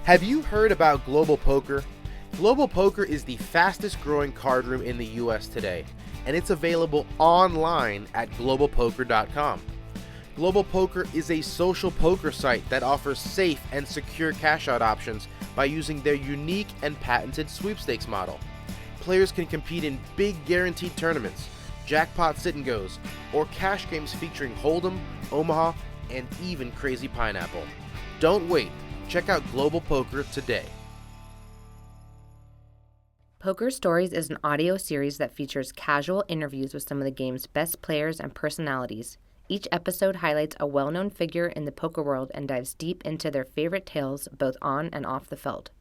Have you heard about Global Poker? Global Poker is the fastest growing card room in the US today, and it's available online at globalpoker.com. Global Poker is a social poker site that offers safe and secure cash out options by using their unique and patented sweepstakes model. Players can compete in big guaranteed tournaments, jackpot sit and goes, or cash games featuring Hold'em, Omaha, and even Crazy Pineapple. Don't wait. Check out Global Poker today. Poker Stories is an audio series that features casual interviews with some of the game's best players and personalities. Each episode highlights a well-known figure in the poker world and dives deep into their favorite tales both on and off the feld.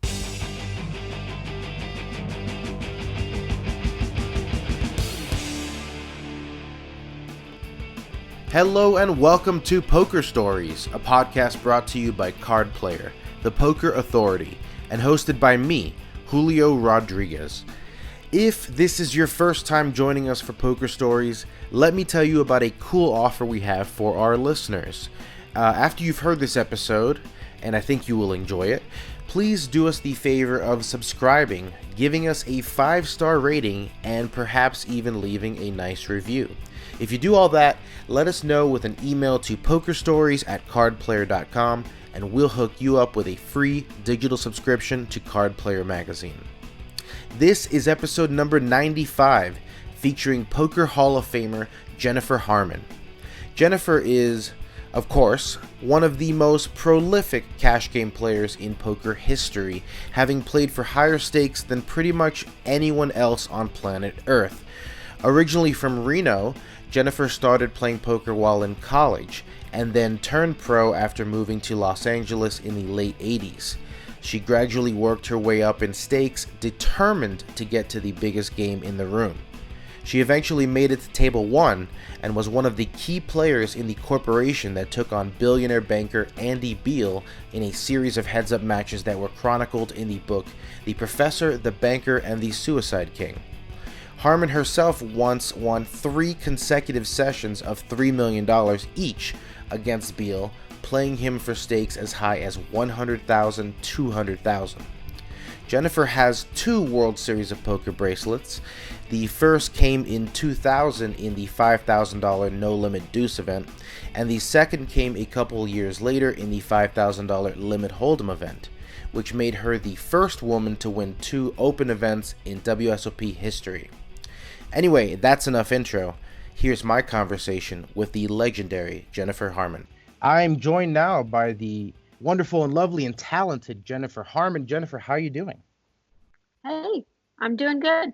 Hello and welcome to Poker Stories, a podcast brought to you by Card Player, the Poker Authority, and hosted by me, Julio Rodriguez. If this is your first time joining us for Poker Stories, let me tell you about a cool offer we have for our listeners. After you've heard this episode, and I think you will enjoy it, please do us the favor of subscribing, giving us a 5-star rating, and perhaps even leaving a nice review. If you do all that, let us know with an email to pokerstories@cardplayer.com, and we'll hook you up with a free digital subscription to Card Player magazine. This is episode number 95, featuring Poker Hall of Famer Jennifer Harman. Jennifer is, of course, one of the most prolific cash game players in poker history, having played for higher stakes than pretty much anyone else on planet Earth. Originally from Reno, Jennifer started playing poker while in college, and then turned pro after moving to Los Angeles in the late 80s. She gradually worked her way up in stakes, determined to get to the biggest game in the room. She eventually made it to Table 1, and was one of the key players in the corporation that took on billionaire banker Andy Beal in a series of heads-up matches that were chronicled in the book The Professor, the Banker, and the Suicide King. Harman herself once won 3 consecutive sessions of $3 million each against Beal, playing him for stakes as high as $100,000, $200,000. Jennifer has 2 World Series of Poker bracelets. The first came in 2000 in the $5,000 No Limit Deuce event, and the second came a couple years later in the $5,000 Limit Hold'em event, which made her the first woman to win 2 open events in WSOP history. Anyway, that's enough intro. Here's my conversation with the legendary Jennifer Harman. I'm joined now by the wonderful and lovely and talented Jennifer Harman. Jennifer, how are you doing? Hey, I'm doing good.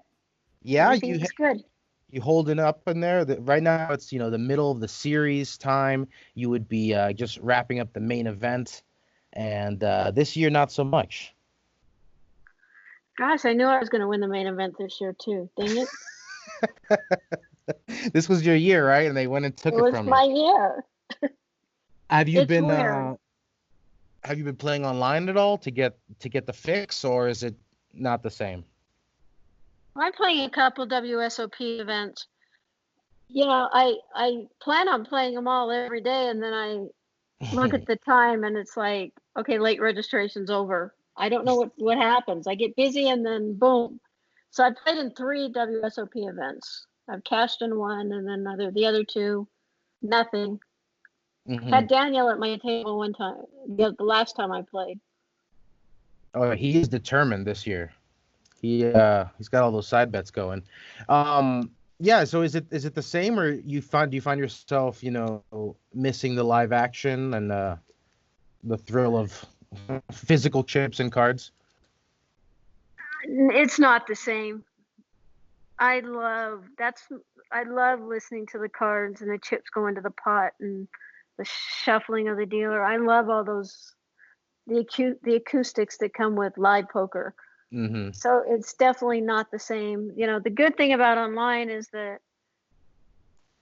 Yeah, Everything's good. you holding up in there? Right now it's the middle of the series time. You would be just wrapping up the main event, and this year not so much. Gosh, I knew I was going to win the main event this year too. Dang it! This was your year, right? And they went and took It it was from my you. year. Have you It's been weird. have you been playing online at all to get the fix, or is it not the same? I'm playing a couple WSOP events. I plan on playing them all every day, and then I look at the time, and it's like, okay, late registration's over. I don't know what happens. I get busy, and then boom. So I played in 3 WSOP events. I've cashed in 1, and then the other 2, nothing. Had Daniel at my table one time, the last time I played. Oh, he is determined this year. He's got all those side bets going. Yeah. So is it the same, or do you find yourself missing the live action and the thrill of physical chips and cards? It's not the same. I love listening to the cards and the chips go into the pot and the shuffling of the dealer. I love all those the acoustics that come with live poker. Mm-hmm. So it's definitely not the same. The good thing about online is that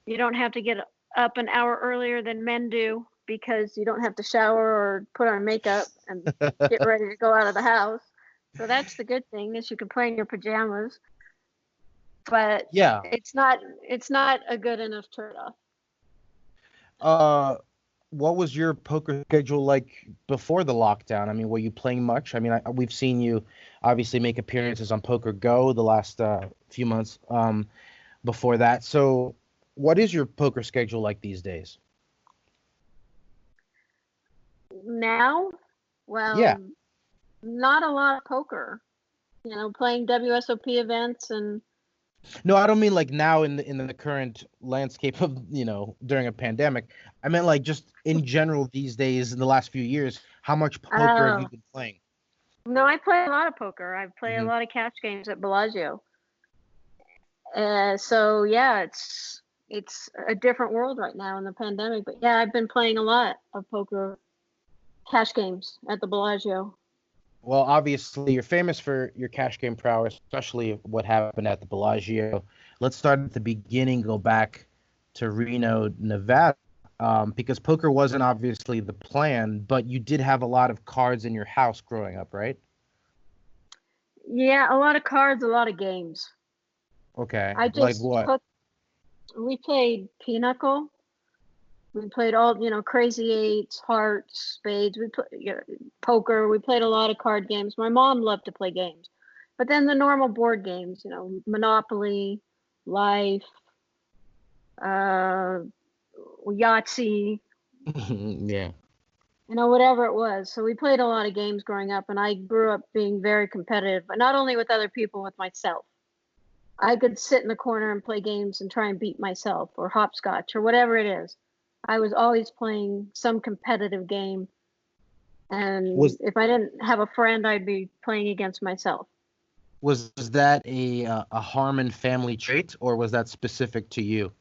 you don't have to get up an hour earlier than men do, because you don't have to shower or put on makeup and get ready to go out of the house. So that's the good thing, is you can play in your pajamas. But Yeah. it's not a good enough trade-off. what was your poker schedule like before the lockdown? I mean, were you playing much? I mean, we've seen you obviously make appearances on Poker Go the last few months before that. So, what is your poker schedule like these days? Now, Yeah. well, not a lot of poker. Playing WSOP events and No, I don't mean like now in the current landscape of, during a pandemic. I meant like just in general these days in the last few years, how much poker have you oh been playing? no, I play a lot of poker. I play a Hmm. lot of cash games at Bellagio. So yeah, it's a different world right now in the pandemic. But yeah, I've been playing a lot of poker cash games at the Bellagio. Well, obviously, you're famous for your cash game prowess, especially what happened at the Bellagio. Let's start at the beginning, go back to Reno, Nevada, because poker wasn't obviously the plan, but you did have a lot of cards in your house growing up, right? Yeah, a lot of cards, a lot of games. Okay, I like just what? took. We played pinochle. We played all, crazy eights, hearts, spades. We put poker. We played a lot of card games. My mom loved to play games, but then the normal board games, Monopoly, Life, uh, Yahtzee, Yeah. whatever it was. So we played a lot of games growing up, and I grew up being very competitive, but not only with other people, with myself. I could sit in the corner and play games and try and beat myself or hopscotch or whatever it is. I was always playing some competitive game. And Was if I didn't have a friend, I'd be playing against myself. was that a Harman family trait, or was that specific to you?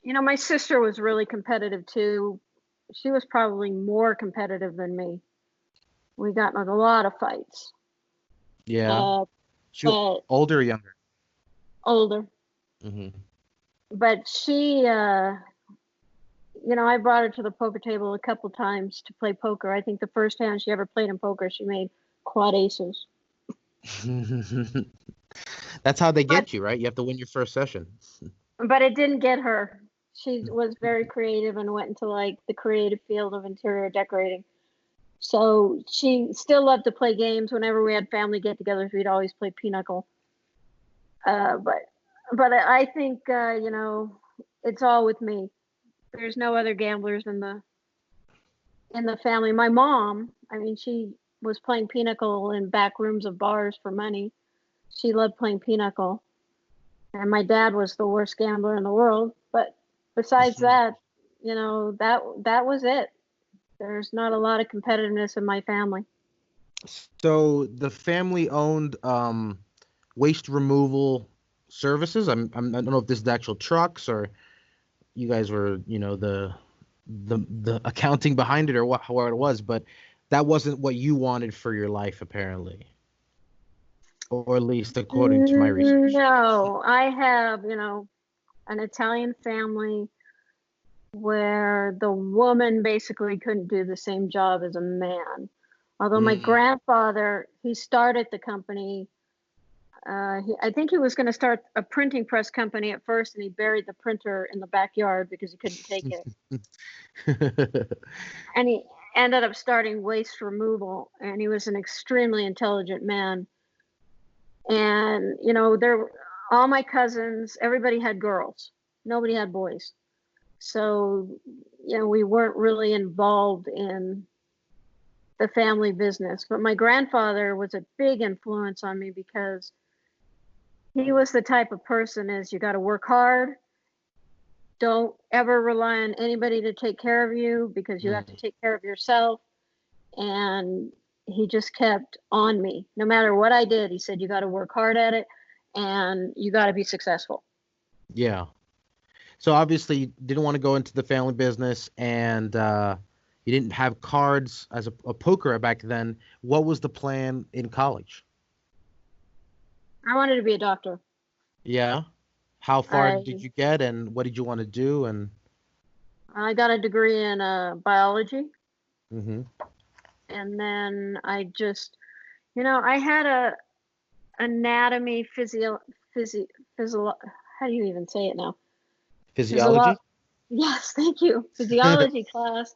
My sister was really competitive too. She was probably more competitive than me. We got in a lot of fights. Yeah. Uh, She but older or younger? older. Hmm. But she, I brought her to the poker table a couple times to play poker. I think the first hand she ever played in poker, she made quad aces. That's how they But get you, right? You have to win your first session. but it didn't get her. She was very creative and went into like the creative field of interior decorating. So she still loved to play games. Whenever we had family get-togethers, we'd always play pinochle. But I think it's all with me. There's no other gamblers in the family. My mom, I mean, she was playing pinochle in back rooms of bars for money. She loved playing pinochle. And my dad was the worst gambler in the world. But besides that, that was it. There's not a lot of competitiveness in my family. So the family owned waste removal services. I don't know if this is the actual trucks or you guys were, the accounting behind it or what how it was, but that wasn't what you wanted for your life apparently, or at least according to my research. No, I have, an Italian family where the woman basically couldn't do the same job as a man. Although my Mm. grandfather, he started the company. I think he was going to start a printing press company at first, and he buried the printer in the backyard because he couldn't take it. And he ended up starting waste removal, and he was an extremely intelligent man. And there, all my cousins, everybody had girls, nobody had boys. So we weren't really involved in the family business. But my grandfather was a big influence on me because he was the type of person is you got to work hard. Don't ever rely on anybody to take care of you because you have to Mm. take care of yourself. And he just kept on me. No matter what I did, he said, you got to work hard at it and you got to be successful. Yeah. So obviously you didn't want to go into the family business and you didn't have cards as a poker back then. What was the plan in college? I wanted to be a doctor. Yeah. How far I did you get and what did you want to do? And I got a degree in biology, hmm and then I just, I had a anatomy physio physio physio. How do you even say it now? Physiolo- physiology? Yes, thank you. Physiology class.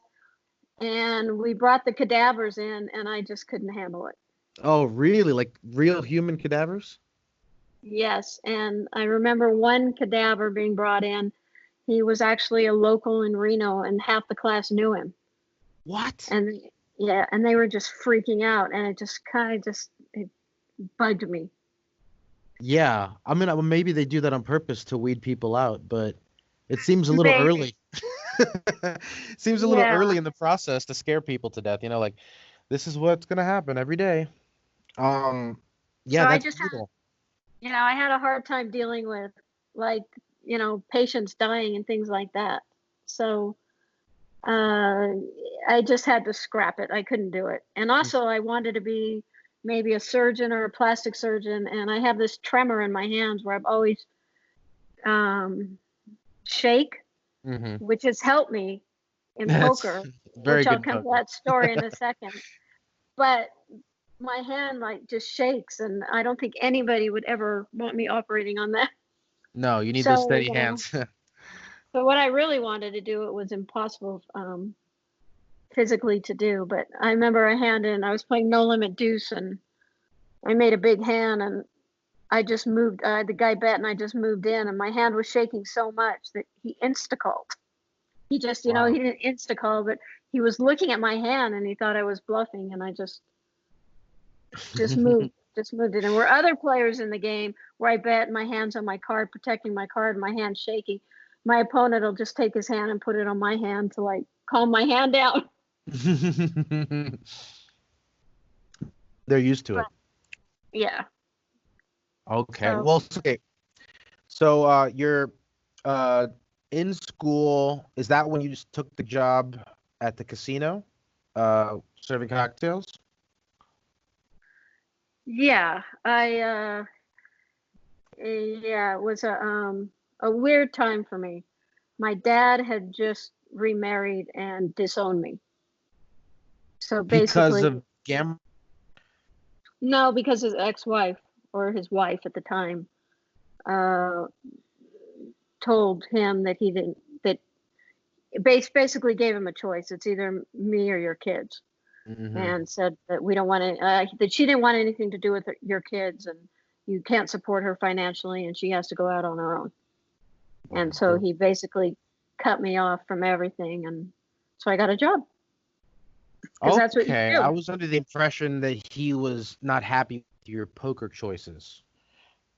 And we brought the cadavers in, and I just couldn't handle it. Oh, really? Like real human cadavers? Yes, and I remember one cadaver being brought in. He was actually a local in Reno, and half the class knew him. What? And yeah, and they were just freaking out, and it just kind of just it bugged me. Yeah. I mean, maybe they do that on purpose to weed people out, but it seems a little Maybe. early. Seems a little Yeah. early in the process to scare people to death. Like this is what's gonna happen every day. Um, So yeah, I that's just brutal. I had a hard time dealing with like, patients dying and things like that. So uh, I just had to scrap it. I couldn't do it. And also, I wanted to be maybe a surgeon or a plastic surgeon. And I have this tremor in my hands where I've always um, shake, Mm-hmm. which has helped me in That's poker, very which I'll good come to poker. that story in a second. But my hand like just shakes, and I don't think anybody would ever want me operating on that. No, you need those So, steady hands. so what I really wanted to do, it was impossible physically to do. But I remember I handed, and I was playing No Limit Deuce, and I made a big hand, and I just moved. The guy bet, and I just moved in, and my hand was shaking so much that he insta called. He just, he Wow. didn't insta call, but he was looking at my hand, and he thought I was bluffing, and I just moved it. And were other players in the game where I bet my hands on my card, protecting my card, my hand shaking. My opponent will just take his hand and put it on my hand to like calm my hand down. They're used to But it. yeah, Okay. so Well, okay. So you're uh in school. Is that when you just took the job at the casino, serving cocktails? yeah, yeah, it was a weird time for me. My dad had just remarried and disowned me. So Because basically, of gambling? no, because his ex-wife or his wife at the time uh, told him that he didn't that basically gave him a choice. It's either me or your kids, Hmm. and said that we don't want to that she didn't want anything to do with your kids, and you can't support her financially, and she has to go out on her own. And so So, he basically cut me off from everything, and so I got a job because that's what you okay. I do. was under the impression that he was not happy with your poker choices.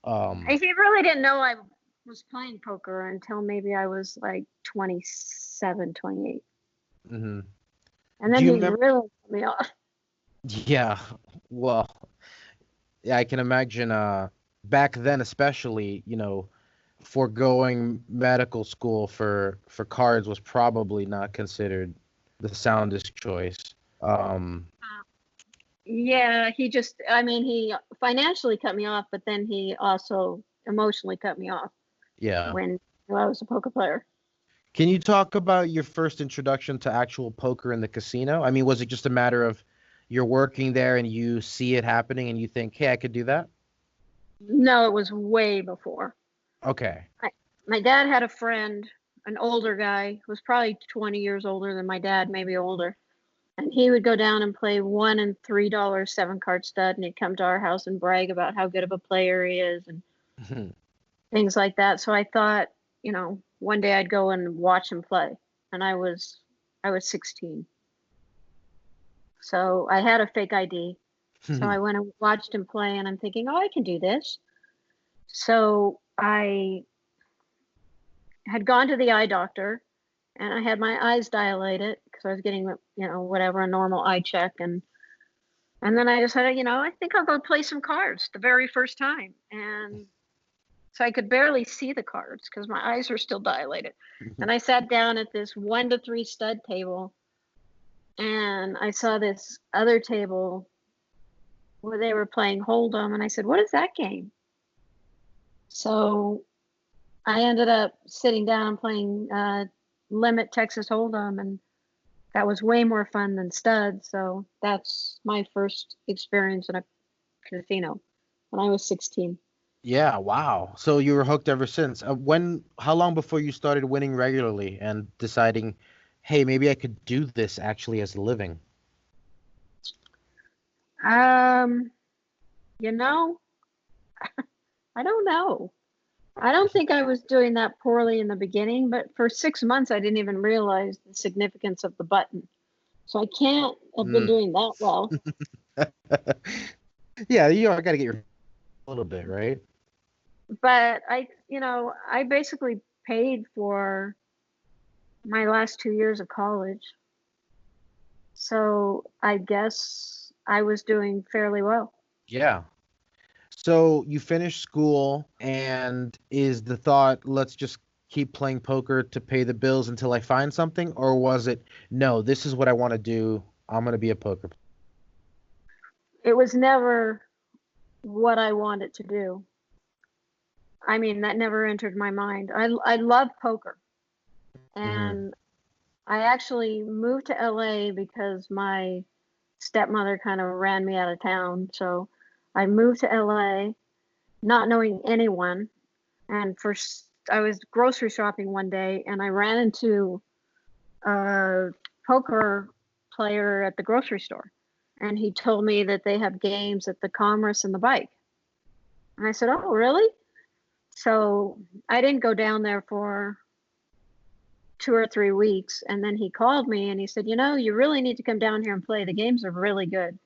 Um, He really didn't know I was playing poker until maybe I was like 27, 28. mhm. And Do then you he remember? really cut me off. Yeah. Well, yeah, I can imagine back then especially, foregoing medical school for cards was probably not considered the soundest choice. Um, Yeah, I mean, he financially cut me off, but then he also emotionally cut me off yeah. when I was a poker player. Can you talk about your first introduction to actual poker in the casino? I mean, was it just a matter of you're working there and you see it happening and you think, "Hey, I could do that?" No, it was way before. Okay. I, my dad had a friend, an older guy, who was probably 20 years older than my dad, maybe older. And he would go down and play $1 and $3 7 card stud, and he'd come to our house and brag about how good of a player he is and things like that. So I thought, one day I'd go and watch him play. And I was 16. So I had a fake ID. So I went and watched him play, and I'm thinking, oh, I can do this. So I had gone to the eye doctor, and I had my eyes dilated because I was getting, whatever, a normal eye check. And then I decided, I think I'll go play some cards the very first time. And so I could barely see the cards because my eyes were still dilated. And I sat down at this 1 to 3 stud table, and I saw this other table where they were playing Hold'em. And I said, what is that game? So I ended up sitting down and playing Limit Texas Hold'em. And that was way more fun than stud. So that's my first experience in a casino when I was 16. Yeah, wow. So you were hooked ever since. How long before you started winning regularly and deciding, hey, maybe I could do this actually as a living? Um, you know, I don't know. I don't think I was doing that poorly in the beginning, but for 6 months I didn't even realize the significance of the button. So I can't have been Mm. doing that well. Yeah, I got to get your a little bit, right? But I basically paid for my last 2 years of college. So I guess I was doing fairly well. Yeah. So you finish school, and is the thought, let's just keep playing poker to pay the bills until I find something? Or was it, no, this is what I want to do. I'm going to be a poker player. It was never what I wanted to do. I mean, that never entered my mind. I love poker. Hmm. And I actually moved to LA because my stepmother kind of ran me out of town. So I moved to LA not knowing anyone. And I was grocery shopping one day and I ran into a poker player at the grocery store. And he told me that they have games at the Commerce and the Bike. And I said, "Oh, really?" So I didn't go down there for 2 or 3 weeks. And then he called me and he said, "You really need to come down here and play. The games are really good."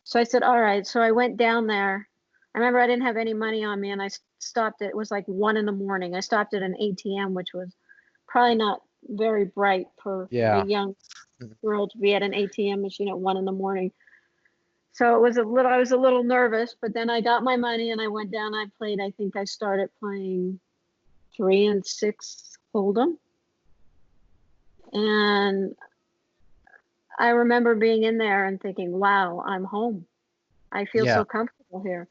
So I said, "All right." So I went down there. I remember I didn't have any money on me and I stopped it was like 1 in the morning. I stopped at an ATM, which was probably not very bright for a Yeah. young girl to be at an ATM machine at 1 in the morning. So I was a little nervous, but then I got my money and I went down. I think I started playing 3 and 6 Hold'em. And I remember being in there and thinking, wow, I'm home. I feel Yeah. so comfortable here.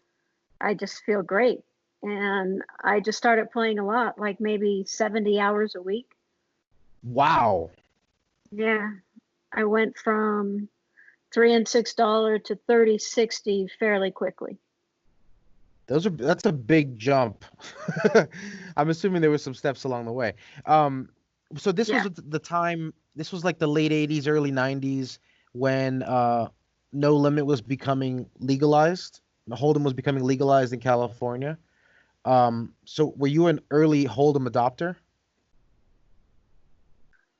I just feel great. And I just started playing a lot, like maybe 70 hours a week. Wow. Yeah. I went from $3 and $6 to 30-60 fairly quickly. That's a big jump. I'm assuming there were some steps along the way. Um, so this was Yeah. the time, this was like the late 80s, early 90s when No Limit was becoming legalized. Hold'em was becoming legalized in California. So were you an early Hold'em adopter?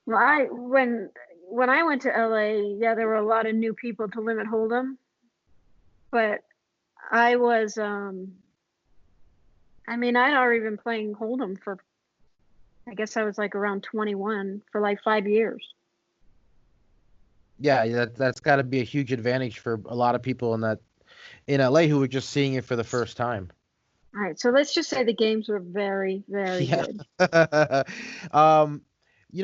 Well, when I went to LA, yeah, there were a lot of new people to Limit Hold'em, but I was I mean, I'd already been playing Hold'em for I guess I was like around 21 for like 5 years. Yeah, that's got to be a huge advantage for a lot of people in LA who were just seeing it for the first time. All right, so let's just say the games were very, very Yeah. good. Um,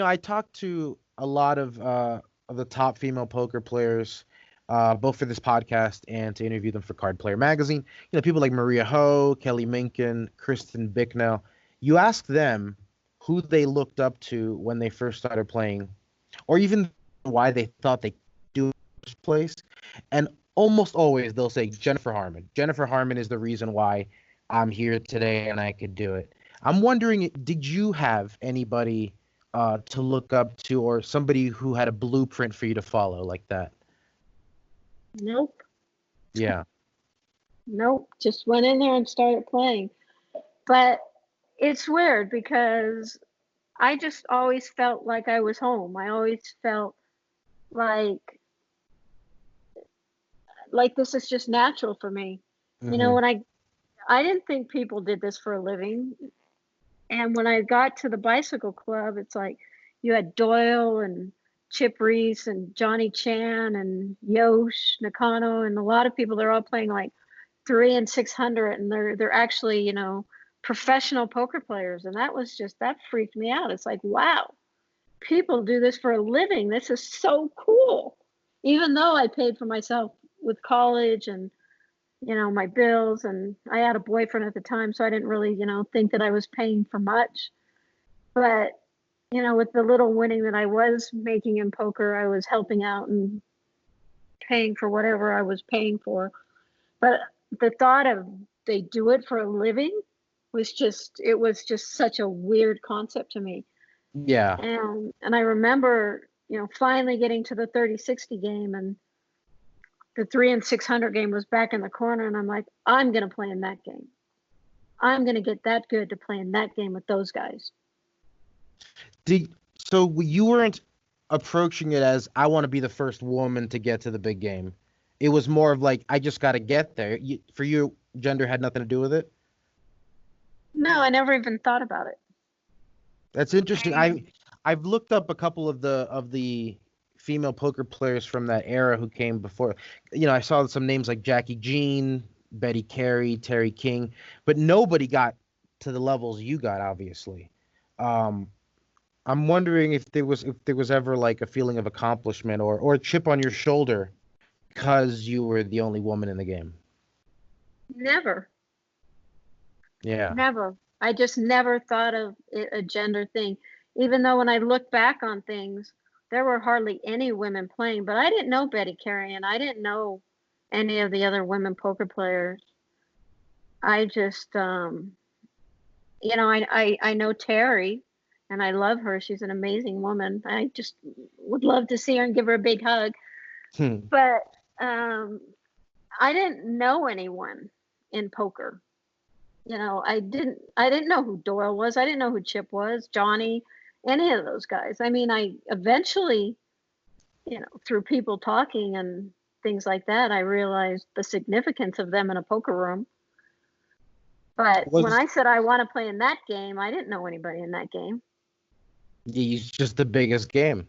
I talked to a lot of the top female poker players, both for this podcast and to interview them for Card Player Magazine. People like Maria Ho, Kelly Minkin, Kristen Bicknell. You ask them who they looked up to when they first started playing, or even why they thought they could do it in the first place, and almost always they'll say Jennifer Harman. Jennifer Harman is the reason why I'm here today and I could do it. I'm wondering, did you have anybody to look up to or somebody who had a blueprint for you to follow like that? Nope, Yeah. nope, just went in there and started playing. But it's weird because I just always felt like I was home. I always felt like this is just natural for me. Hmm. When I didn't think people did this for a living. And when I got to the bicycle club, it's like you had Doyle and Chip Reese and Johnny Chan and Yosh Nakano and a lot of people. They're all playing like 3 and 600, and they're actually professional poker players. And that freaked me out. It's like, wow, people do this for a living. This is so cool. Even though I paid for myself with college and my bills, and I had a boyfriend at the time, so I didn't really think that I was paying for much. But with the little winning that I was making in poker, I was helping out and paying for whatever I was paying for. But the thought of they do it for a living was just such a weird concept to me. Yeah. And I remember, finally getting to the 30-60 game, and the 3 and 600 game was back in the corner, and I'm like, I'm going to play in that game. I'm going to get that good to play in that game with those guys. So you weren't approaching it as, I want to be the first woman to get to the big game. It was more of like, I just got to get there. For you, gender had nothing to do with it? No, I never even thought about it. That's interesting. I've looked up a couple of the female poker players from that era who came before. I saw some names like Jackie Jean, Betty Carey, Terry King, but nobody got to the levels you got, obviously. I'm wondering if there was ever like a feeling of accomplishment or a chip on your shoulder because you were the only woman in the game. Never. Yeah. Never. I just never thought of it a gender thing. Even though when I look back on things, there were hardly any women playing, but I didn't know Betty Carey, and I didn't know any of the other women poker players. I just, I know Terry, and I love her. She's an amazing woman. I just would love to see her and give her a big hug. But I didn't know anyone in poker. I didn't know who Doyle was. I didn't know who Chip was, Johnny, any of those guys. I mean, I eventually, through people talking and things like that, I realized the significance of them in a poker room. But when I said I want to play in that game, I didn't know anybody in that game. It's just the biggest game.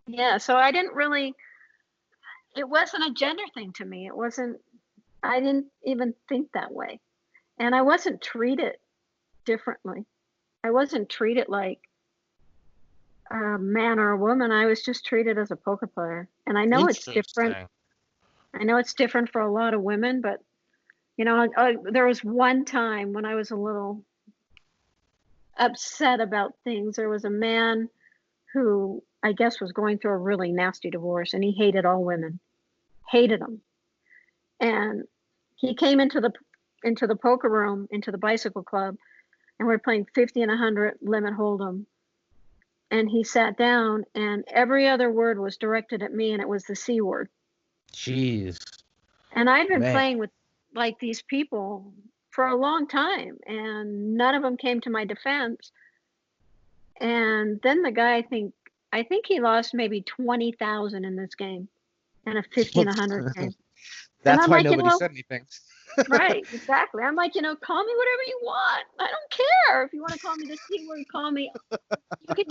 Yeah, so I didn't really, it wasn't a gender thing to me. I didn't even think that way. And I wasn't treated differently. I wasn't treated like a man or a woman. I was just treated as a poker player. And I know it's different. I know it's different for a lot of women, but there was one time when I was a little upset about things. There was a man who I guess was going through a really nasty divorce, and he hated all women, hated them. And he came into the poker room, into the bicycle club, and we were playing 50 and 100 limit hold'em. And he sat down, and every other word was directed at me, and it was the C word. Jeez. And I'd been playing with like these people for a long time, and none of them came to my defense. And then the guy, I think he lost maybe 20,000 in this game, in a 50 and 100 game. That's why nobody said anything. Right, exactly. I'm like, call me whatever you want. I don't care. If you want to call me the C word, call me.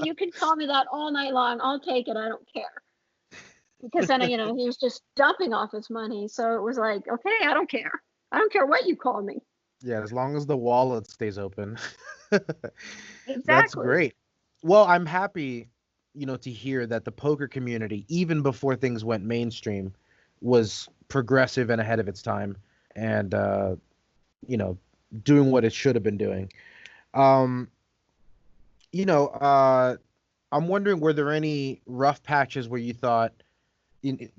You can call me that all night long. I'll take it. I don't care. Because then, he was just dumping off his money. So it was like, okay, I don't care. I don't care what you call me. Yeah, as long as the wallet stays open. Exactly. That's great. Well, I'm happy, to hear that the poker community, even before things went mainstream, was progressive and ahead of its time, and doing what it should have been doing. I'm wondering, were there any rough patches where you thought,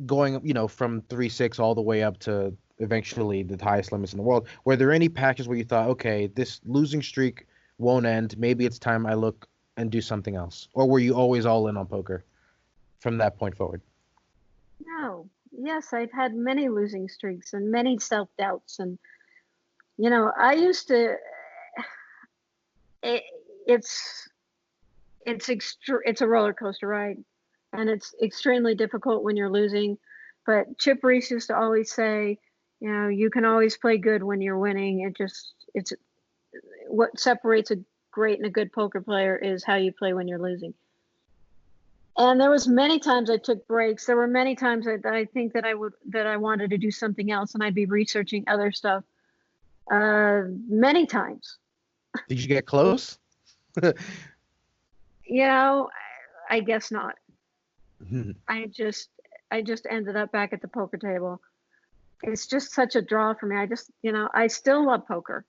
going from 3-6 all the way up to eventually the highest limits in the world, were there any patches where you thought, okay, this losing streak won't end, maybe it's time I look and do something else? Or were you always all in on poker from that point forward? No. Yes, I've had many losing streaks and many self-doubts. And, I used to, it's a roller coaster ride, and it's extremely difficult when you're losing. But Chip Reese used to always say, you can always play good when you're winning. It's what separates a great and a good poker player is how you play when you're losing. And there was many times I took breaks. There were many times that I think that I wanted to do something else, and I'd be researching other stuff. Many times. Did you get close? I guess not. I just ended up back at the poker table. It's just such a draw for me. I still love poker.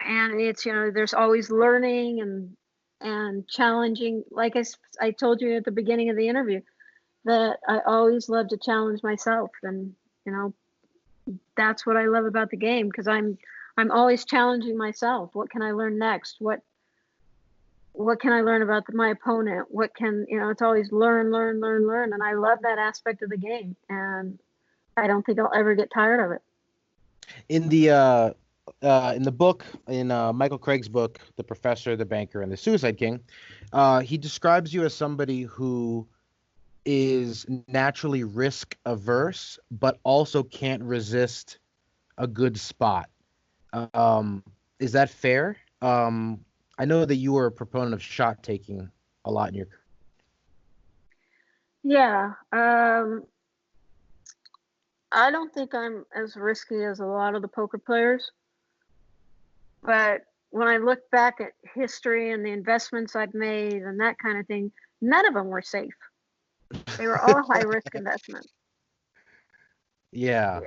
And it's, there's always learning and challenging. Like I told you at the beginning of the interview, that I always love to challenge myself and, that's what I love about the game, because I'm always challenging myself. What can I learn next? What can I learn about my opponent? What can, it's always learn, learn, learn, learn. And I love that aspect of the game. And I don't think I'll ever get tired of it. In the book, in Michael Craig's book, The Professor, the Banker, and the Suicide King, he describes you as somebody who is naturally risk averse, but also can't resist a good spot. Is that fair? I know that you were a proponent of shot taking a lot in your. Yeah. I don't think I'm as risky as a lot of the poker players, but when I look back at history and the investments I've made and that kind of thing, none of them were safe. They were all high risk investments. Yeah.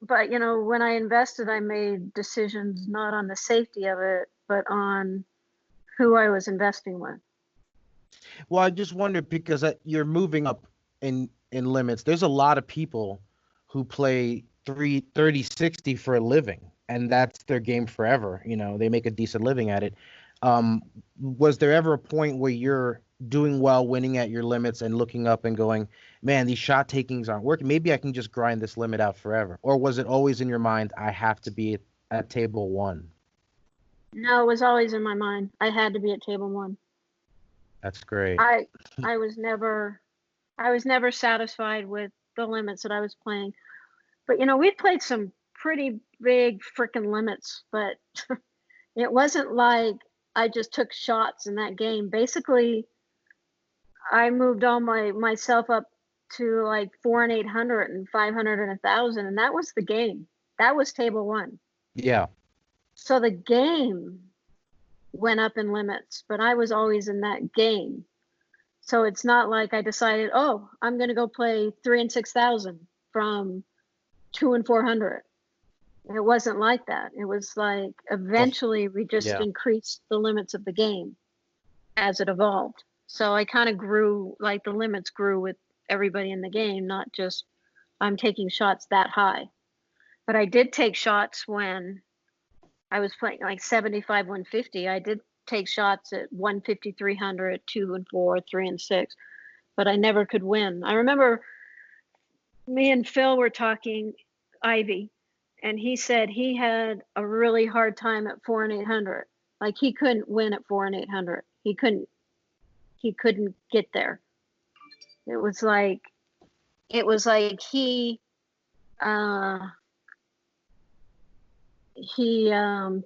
But when I invested, I made decisions not on the safety of it, but on who I was investing with. Well, I just wondered because you're moving up in limits. There's a lot of people who play 30-60 for a living, and that's their game forever. They make a decent living at it. Was there ever a point where you're doing well, winning at your limits, and looking up and going, man, these shot takings aren't working. Maybe I can just grind this limit out forever? Or was it always in your mind, I have to be at table one? No, it was always in my mind. I had to be at table one. That's great. I was never satisfied with the limits that I was playing. But we played some pretty big freaking limits, but it wasn't like I just took shots in that game. Basically, I moved all myself up to like 4 and 800 and 500 and 1,000, and that was the game. That was table one. Yeah. So the game went up in limits, but I was always in that game. So it's not like I decided, oh, I'm going to go play 3 and 6,000 from 2 and 400. It wasn't like that. It was like eventually we just increased the limits of the game as it evolved. So I kind of grew, like the limits grew with everybody in the game, not just I'm taking shots that high. But I did take shots when I was playing like 75, 150. I did take shots at 150, 300, 2 and 4, 3 and 6, but I never could win. I remember me and Phil were talking, Ivy, and he said he had a really hard time at 4 and 800. Like he couldn't win at 4 and 800. He couldn't get there. It was like he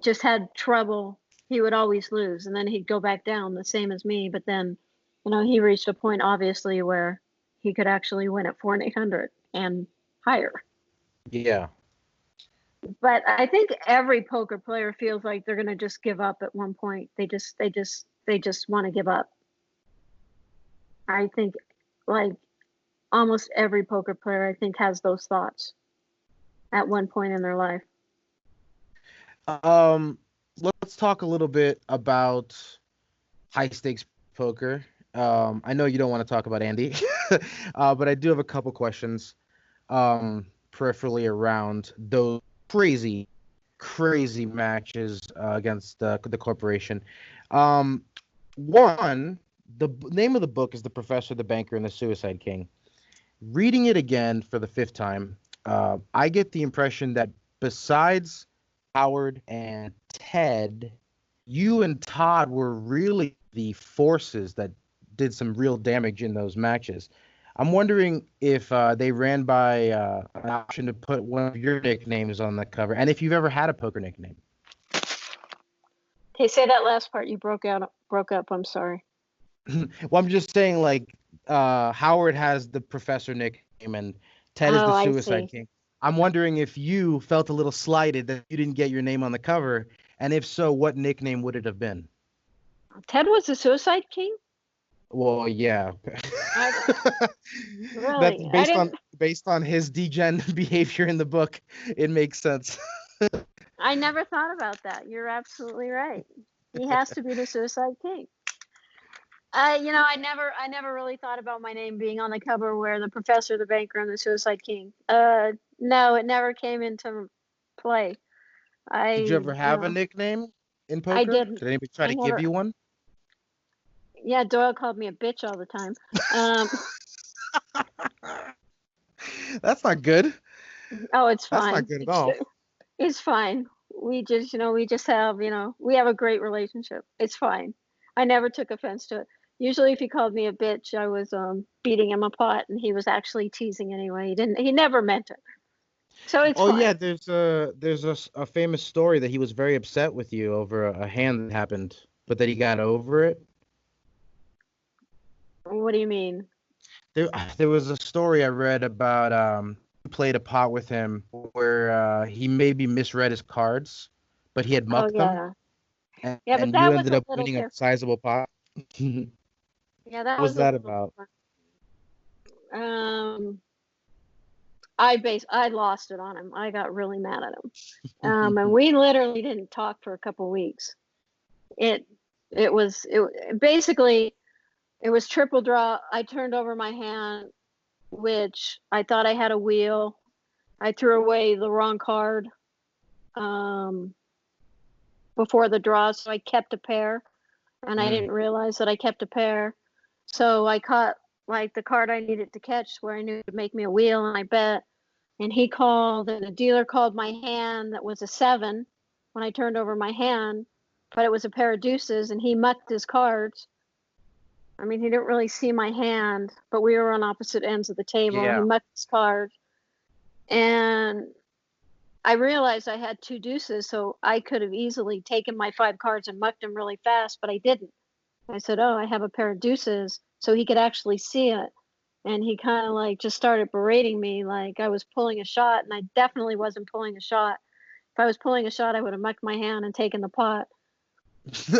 just had trouble. He would always lose, and then he'd go back down, the same as me. But then, he reached a point, obviously, where he could actually win at 4 and 800 and higher. Yeah. But I think every poker player feels like they're going to just give up at one point. They just want to give up. I think like almost every poker player, I think, has those thoughts at one point in their life. Let's talk a little bit about high stakes poker. I know you don't want to talk about Andy, but I do have a couple questions peripherally around those crazy matches against the corporation. One, the name of the book is The Professor, the Banker, and the Suicide King. Reading it again for the 5th time, I get the impression that besides Howard and Ted, you and Todd were really the forces that did some real damage in those matches. I'm wondering if they ran by an option to put one of your nicknames on the cover, and if you've ever had a poker nickname. Okay, say that last part. You broke up. I'm sorry. Well, I'm just saying, like, Howard has the Professor nickname, and Ted is the Suicide King. I'm wondering if you felt a little slighted that you didn't get your name on the cover, and if so, what nickname would it have been? Ted was the Suicide King? Well, yeah. Really? That's based on his degen behavior in the book. It makes sense. I never thought about that. You're absolutely right. He has to be the Suicide King. I never really thought about my name being on the cover where the Professor, the Banker, and the Suicide King. No, it never came into play. Did you I, ever have a nickname in I poker? didn't. Did anybody try I to give never. you one? Yeah, Doyle called me a bitch all the time. Um, That's not good. oh, it's That's not fine. good at all. It's fine. We just have, we have a great relationship. It's fine. I never took offense to it. Usually if he called me a bitch, I was beating him apart and he was actually teasing anyway. He never meant it. So it's Oh fine. yeah, there's a famous story that he was very upset with you over a hand that happened, but that he got over it. What do you mean? There was a story I read about you played a pot with him where he maybe misread his cards, but he had Oh mucked them, yeah. and, Yeah, but and you that was ended a up little winning a different. sizable pot. Yeah, that What was was a that little about? different. Um I lost it on him. I got really mad at him. And we literally didn't talk for a couple weeks. It basically it was triple draw. I turned over my hand, which I thought I had a wheel. I threw away the wrong card um, before the draw, so I kept a pair, and I Mm. didn't realize that I kept a pair. So I caught like the card I needed to catch, where I knew it would make me a wheel, and I bet. And he called, and the dealer called my hand that was a 7 when I turned over my hand, but it was a pair of deuces, and he mucked his cards. I mean, he didn't really see my hand, but we were on opposite ends of the table, and he Yeah. mucked his cards. And I realized I had 2 deuces, so I could have easily taken my 5 cards and mucked them really fast, but I didn't. I said, "Oh, I have a pair of deuces," so he could actually see it. And he kind of like just started berating me like I was pulling a shot, and I definitely wasn't pulling a shot. If I was pulling a shot, I would have mucked my hand and taken the pot.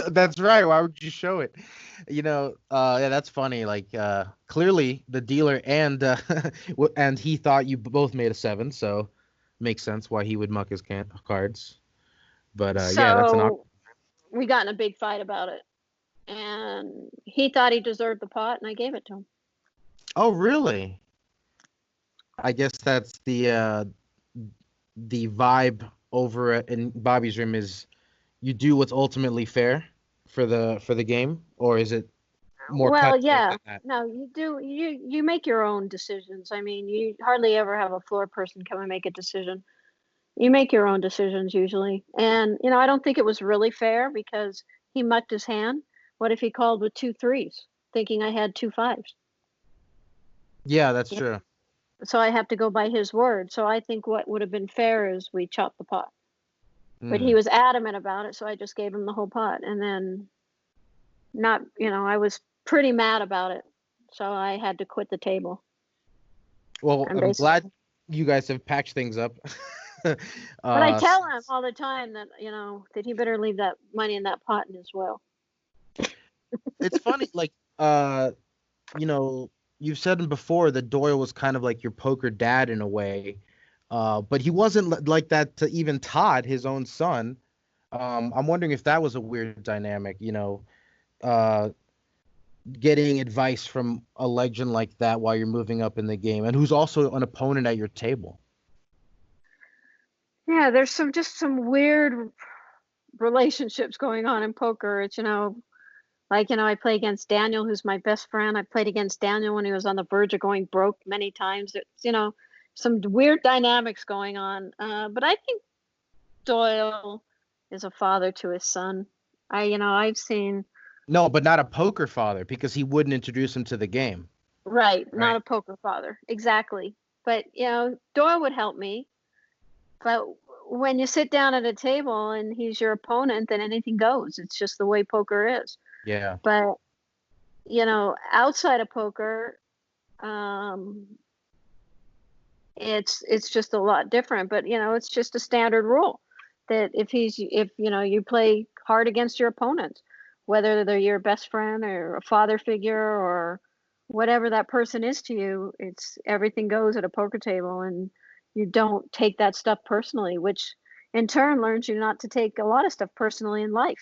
That's right. Why would you show it? Yeah, that's funny. Like, clearly the dealer and and he thought you both made a 7, so makes sense why he would muck his cards. But yeah, that's an So we got in a big fight about it, and he thought he deserved the pot, and I gave it to him. Oh, really? I guess that's the vibe over in Bobby's room is you do what's ultimately fair for the game, or is it more Well, cutthroat yeah. than that? No, you make your own decisions. I mean, you hardly ever have a floor person come and make a decision. You make your own decisions usually. And I don't think it was really fair because he mucked his hand. What if he called with 2 threes, thinking I had 2 fives? Yeah, that's Yeah. true. So I have to go by his word. So I think what would have been fair is we chop the pot. But he Mm. was adamant about it, so I just gave him the whole pot. And then not, I was pretty mad about it. So I had to quit the table. Well, And I'm glad basically, you guys have patched things up. but I uh, tell him all the time that, that he better leave that money in that pot as well. it's funny, like you know, you've said before that Doyle was kind of like your poker dad in a way, but he wasn't like that to even Todd, his own son. I'm wondering if that was a weird dynamic, uh, getting advice from a legend like that while you're moving up in the game, and who's also an opponent at your table. Yeah, there's some weird relationships going on in poker. It's, like, I play against Daniel, who's my best friend. I played against Daniel when he was on the verge of going broke many times. It's, some weird dynamics going on. But I think Doyle is a father to his son. I've seen, No, but not a poker father because he wouldn't introduce him to the game. right, not Right. a poker father. Exactly. But, Doyle would help me. But when you sit down at a table and he's your opponent, then anything goes. It's just the way poker is. Yeah. But, outside of poker, um, it's just a lot different. But, it's just a standard rule that if you play hard against your opponent, whether they're your best friend or a father figure or whatever that person is to you, it's everything goes at a poker table, and you don't take that stuff personally, which in turn learns you not to take a lot of stuff personally in life.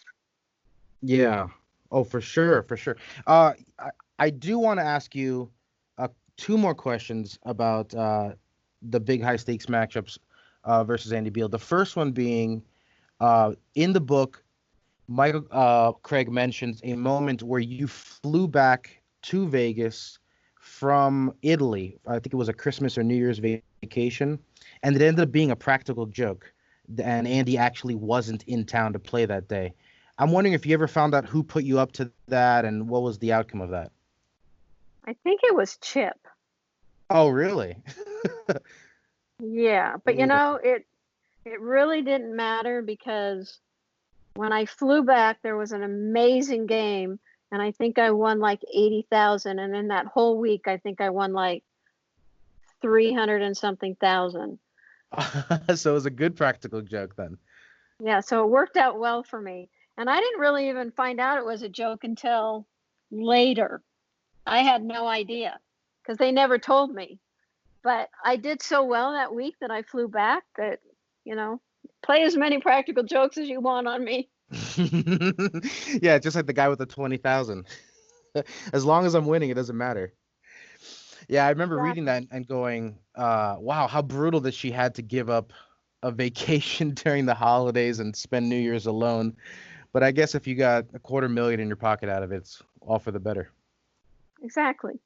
Yeah. Oh, for sure, for sure. I do want to ask you two more questions about the big high stakes matchups versus Andy Beal. The first one being in the book, Michael Craig mentions a moment where you flew back to Vegas from Italy. I think it was a Christmas or New Year's vacation, and it ended up being a practical joke. And Andy actually wasn't in town to play that day. I'm wondering if you ever found out who put you up to that and what was the outcome of that. I think it was Chip. Oh, really? Yeah, but it really didn't matter because when I flew back, there was an amazing game, and I think I won like 80,000. And in that whole week, I think I won like 300 and something thousand. So it was a good practical joke then. Yeah, so it worked out well for me. And I didn't really even find out it was a joke until later. I had no idea because they never told me. But I did so well that week that I flew back that, play as many practical jokes as you want on me. Yeah, just like the guy with the 20,000. As long as I'm winning, it doesn't matter. Yeah, I remember reading that and going, wow, how brutal that she had to give up a vacation during the holidays and spend New Year's alone. But I guess if you got $250,000 in your pocket out of it, it's all for the better. Exactly.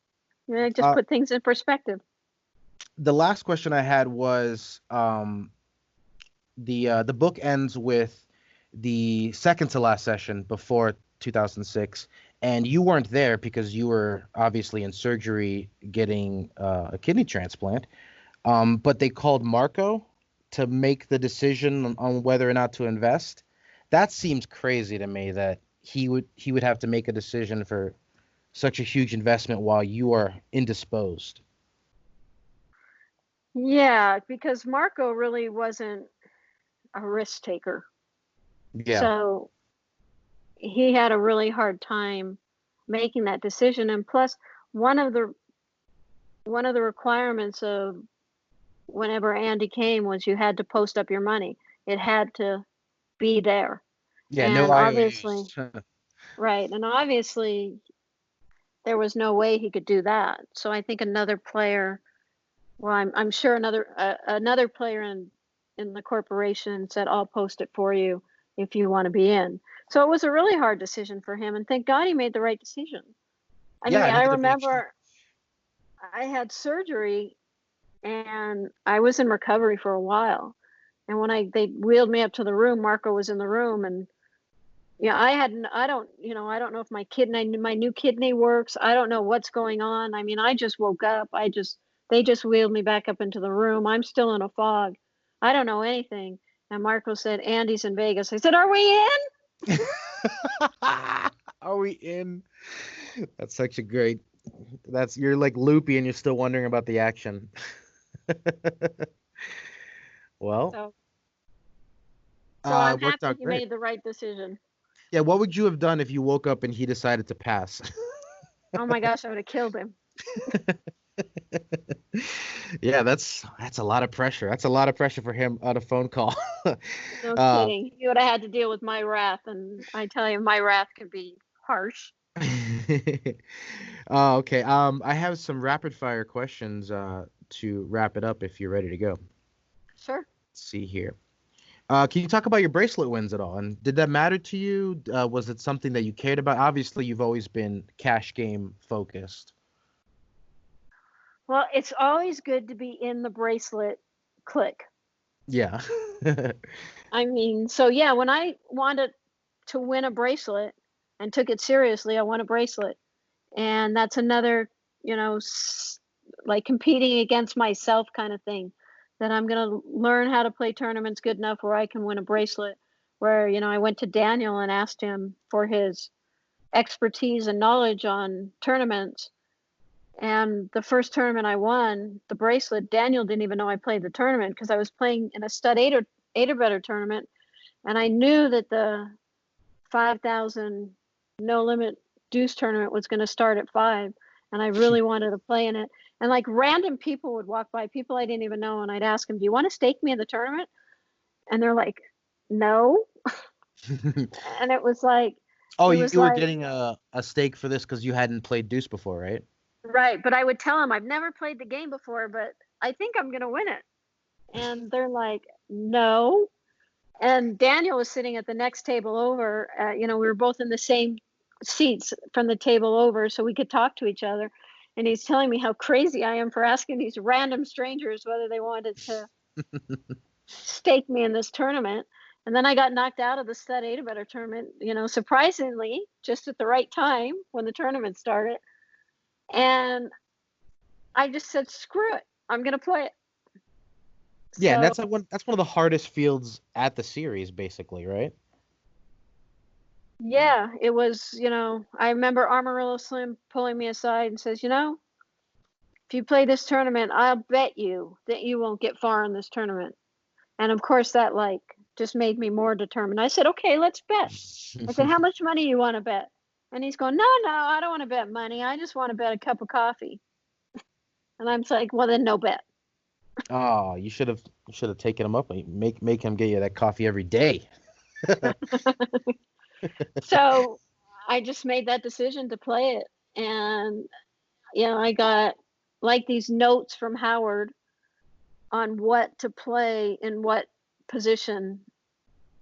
Just put things in perspective. The last question I had was the book ends with the second to last session before 2006, and you weren't there because you were obviously in surgery getting a kidney transplant. But they called Marco to make the decision on whether or not to invest. That seems crazy to me that he would have to make a decision for such a huge investment while you are indisposed. Yeah, because Marco really wasn't a risk taker. Yeah. So he had a really hard time making that decision. And plus, one of the requirements of whenever Andy came was you had to post up your money. It had to be there. Yeah, and no obviously, IOUs. right. And obviously, there was no way he could do that. So I think another player, well, I'm sure another player in the corporation said, "I'll post it for you if you want to be in." So it was a really hard decision for him, and thank God he made the right decision. I mean, Yeah, it I ended up being remember I had surgery and I was in recovery for a while. And when they wheeled me up to the room, Marco was in the room, and yeah, I don't know if my new kidney works. I don't know what's going on. I mean, I just woke up. They just wheeled me back up into the room. I'm still in a fog. I don't know anything. And Marco said, "Andy's in Vegas." I said, "Are we in?" Are we in? That's such a great. You're like loopy and you're still wondering about the action. Well, So I'm it worked happy out he great. made the right decision. Yeah, what would you have done if you woke up and he decided to pass? Oh my gosh, I would have killed him. Yeah, that's a lot of pressure. That's a lot of pressure for him on a phone call. No kidding. He would have had to deal with my wrath, and I tell you, my wrath can be harsh. Oh, okay. I have some rapid fire questions to wrap it up if you're ready to go. Sure. Let's see here. Can you talk about your bracelet wins at all? And did that matter to you? Was it something that you cared about? Obviously, you've always been cash game focused. Well, it's always good to be in the bracelet clique. Yeah. I mean, so yeah, when I wanted to win a bracelet and took it seriously, I won a bracelet. And that's another, like competing against myself kind of thing, that I'm going to learn how to play tournaments good enough where I can win a bracelet. Where, I went to Daniel and asked him for his expertise and knowledge on tournaments. And the first tournament I won, the bracelet, Daniel didn't even know I played the tournament because I was playing in a stud eight or better tournament. And I knew that the 5,000 no limit deuce tournament was going to start at 5. And I really wanted to play in it. And like random people would walk by, people I didn't even know. And I'd ask them, "Do you want to stake me in the tournament?" And they're like, "No." And it was like, Oh, you were getting a stake for this because you hadn't played deuce before, right? right. But I would tell them I've never played the game before, but I think I'm going to win it. And they're like, no. And Daniel was sitting at the next table over. We were both in the same seats from the table over, so we could talk to each other. And he's telling me how crazy I am for asking these random strangers whether they wanted to stake me in this tournament. And then I got knocked out of the stud 8 better tournament, surprisingly, just at the right time when the tournament started. And I just said, screw it, I'm going to play it. Yeah, and that's one of the hardest fields at the series, basically, right? Yeah, it was, I remember Amarillo Slim pulling me aside and says, if you play this tournament, I'll bet you that you won't get far in this tournament. And of course that just made me more determined. I said, okay, let's bet. I said, how much money you want to bet? And he's going, no, I don't want to bet money. I just want to bet a cup of coffee. And I'm like, well, then no bet. Oh, you should have taken him up. Make him get you that coffee every day. So I just made that decision to play it. And, I got these notes from Howard on what to play in what position.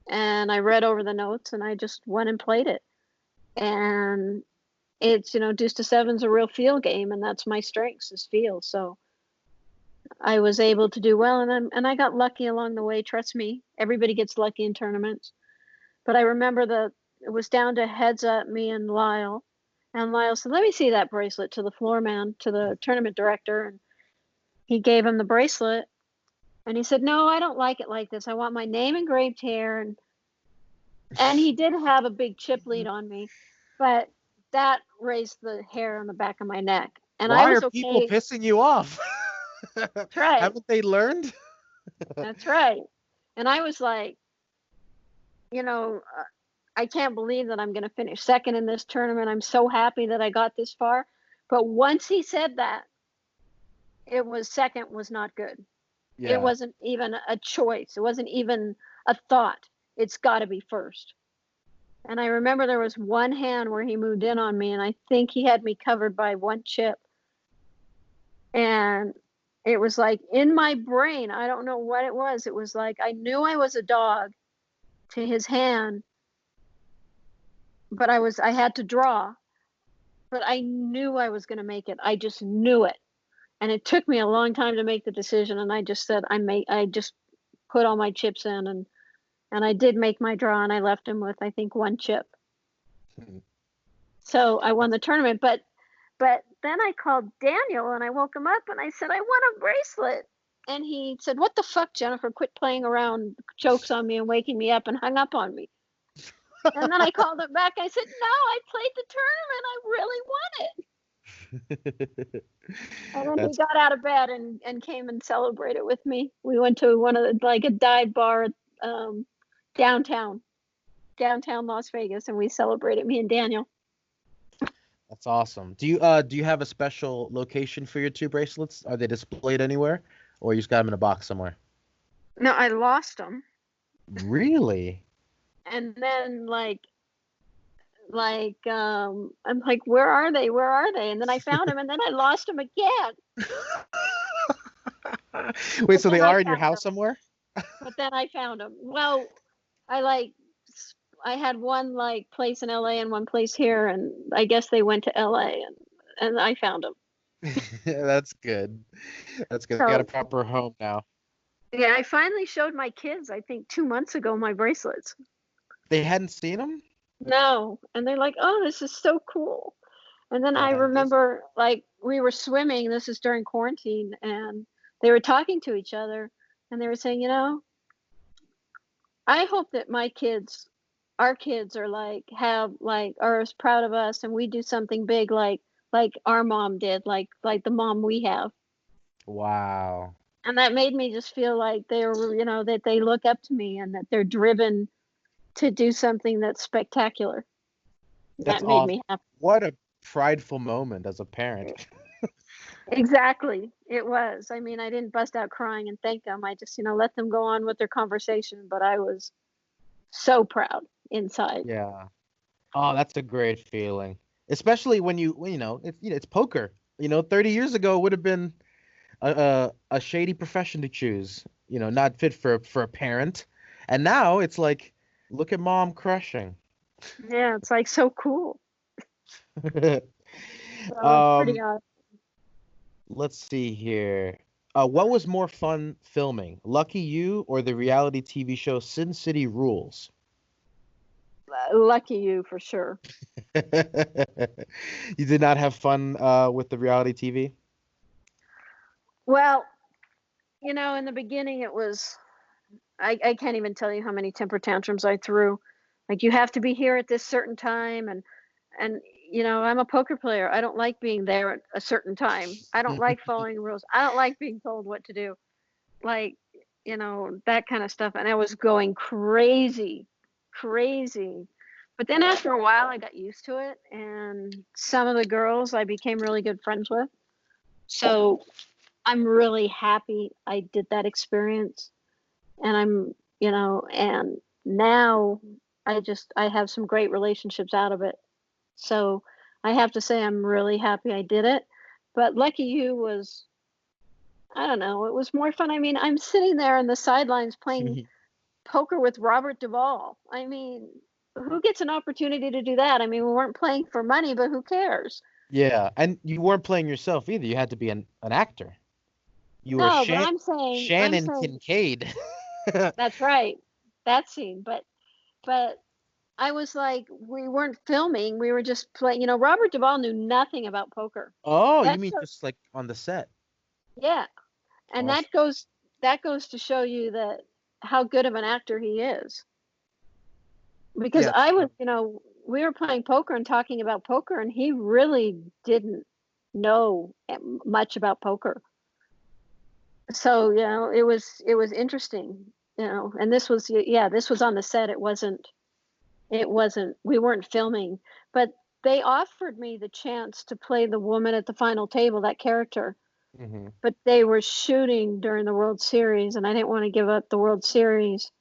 And I read over the notes and I just went and played it. And it's, deuce to seven's a real feel game, and that's my strengths is feel. So I was able to do well, and I got lucky along the way. Trust me, everybody gets lucky in tournaments. But I remember it was down to heads up, me and Lyle. And Lyle said, let me see that bracelet, to the floor man, to the tournament director. And he gave him the bracelet. And he said, no, I don't like it like this. I want my name engraved here. And he did have a big chip lead on me, but that raised the hair on the back of my neck. And Why I was are people pissing you off? That's right. Haven't they learned? That's right. And I was like, I can't believe that I'm going to finish second in this tournament. I'm so happy that I got this far. But once he said that, second was not good. Yeah. It wasn't even a choice. It wasn't even a thought. It's got to be first. And I remember there was one hand where he moved in on me, and I think he had me covered by one chip. And it was like in my brain, I don't know what it was. It was like I knew I was a dog to his hand, but I had to draw. But I knew I was going to make it. I just knew it. And it took me a long time to make the decision. And I just said, I just put all my chips in, and I did make my draw, and I left him with, I think, one chip. So I won the tournament. But then I called Daniel, and I woke him up, and I said, I won a bracelet. And he said, what the fuck, Jennifer? Quit playing around jokes on me and waking me up, and hung up on me. And then I called him back. I said, no, I played the tournament. I really won it. And then he got out of bed and came and celebrated with me. We went to one of a dive bar downtown Las Vegas, and we celebrated, me and Daniel. That's awesome. Do you have a special location for your two bracelets? Are they displayed anywhere, or you just got them in a box somewhere? No, I lost them. Really? And then I'm like, where are they? And then I found them, and then I lost them again. Wait, so they are in your house somewhere? But then I found them. Well, I had one place in LA and one place here, and I guess they went to LA, and I found them. That's good. That's good. So, I got a proper home now. Yeah, I finally showed my kids, I think 2 months ago, my bracelets. They hadn't seen them? No, and they're like, oh, this is so cool. And then I remember we were swimming, this is during quarantine, and they were talking to each other, and they were saying, I hope that our kids are are as proud of us, and we do something big like our mom did, like the mom we have. Wow. And that made me just feel like they were, that they look up to me, and that they're driven to do something that's spectacular. That made awesome. Me happy. What a prideful moment as a parent. Exactly. It was. I mean, I didn't bust out crying and thank them. I just, let them go on with their conversation. But I was so proud inside. Yeah. Oh, that's a great feeling. Especially when it's poker. 30 years ago would have been a shady profession to choose. Not fit for a parent. And now it's like, look at mom crushing. Yeah, it's like so cool. So it's pretty um, awesome. let's see here. What was more fun filming, Lucky You or the reality TV show Sin City Rules? Lucky you for sure. You did not have fun with the reality TV? Well, in the beginning it was I can't even tell you how many temper tantrums I threw. Like you have to be here at this certain time and I'm a poker player. I don't like being there at a certain time. I don't like following rules. I don't like being told what to do. Like, that kind of stuff. And I was going crazy, crazy. But then after a while I got used to it and some of the girls I became really good friends with. So I'm really happy I did that experience. And and now I have some great relationships out of it. So I have to say I'm really happy I did it. But Lucky You was, I don't know, it was more fun. I mean, I'm sitting there on the sidelines playing poker with Robert Duvall. I mean, who gets an opportunity to do that? I mean, we weren't playing for money, but who cares? Yeah, and you weren't playing yourself either. You had to be an actor. You were No, but I'm Shannon saying Kincaid. that's right. That scene. But I was like, we weren't filming. We were just playing. Robert Duvall knew nothing about poker. Oh, you That mean show, just like on the set? yeah, and Awesome. that goes to show you that how good of an actor he is. Because Yeah. I was, we were playing poker and talking about poker, and he really didn't know much about poker. So it was interesting. And this was on the set. It wasn't we weren't filming, but they offered me the chance to play the woman at the final table, that character, Hmm. but they were shooting during the World Series and I didn't want to give up the World Series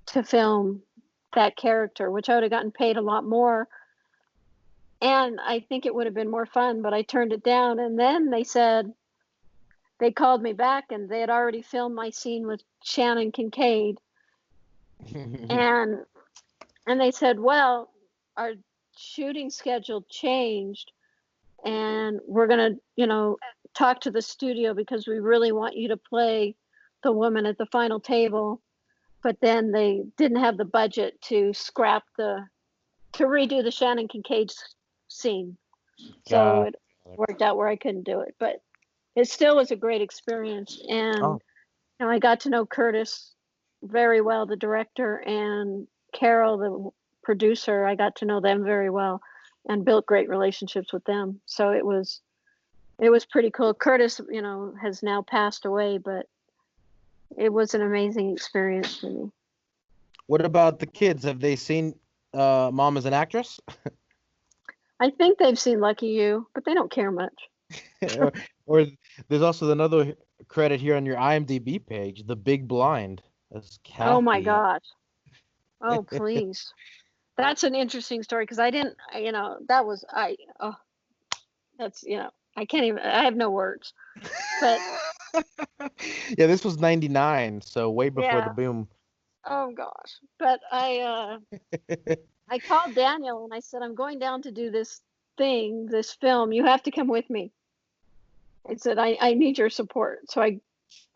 to film that character, which I would have gotten paid a lot more and I think it would have been more fun, but I turned it down. And then they called me back and they had already filmed my scene with Shannon Kincaid and they said, well, our shooting schedule changed and we're going to, talk to the studio because we really want you to play the woman at the final table. But then they didn't have the budget to to redo the Shannon Kincaid scene. So God. it worked out where I couldn't do it. But it still was a great experience. And, Oh, I got to know Curtis very well, the director, and Carol, the producer. I got to know them very well and built great relationships with them. So it was pretty cool. Curtis, has now passed away, but it was an amazing experience for me. what about the kids? Have they seen mom as an actress? I think they've seen Lucky You, but they don't care much. or, or there's also another credit here on your IMDb page, The Big Blind, as Oh my Kathy. gosh. Oh, please. That's an interesting story because I didn't, that was, oh, that's, I can't even, I have no words. But Yeah, this was 99, so way before the yeah, boom. oh gosh. But I called Daniel and I said, I'm going down to do this film. You have to come with me. I said, I need your support. So I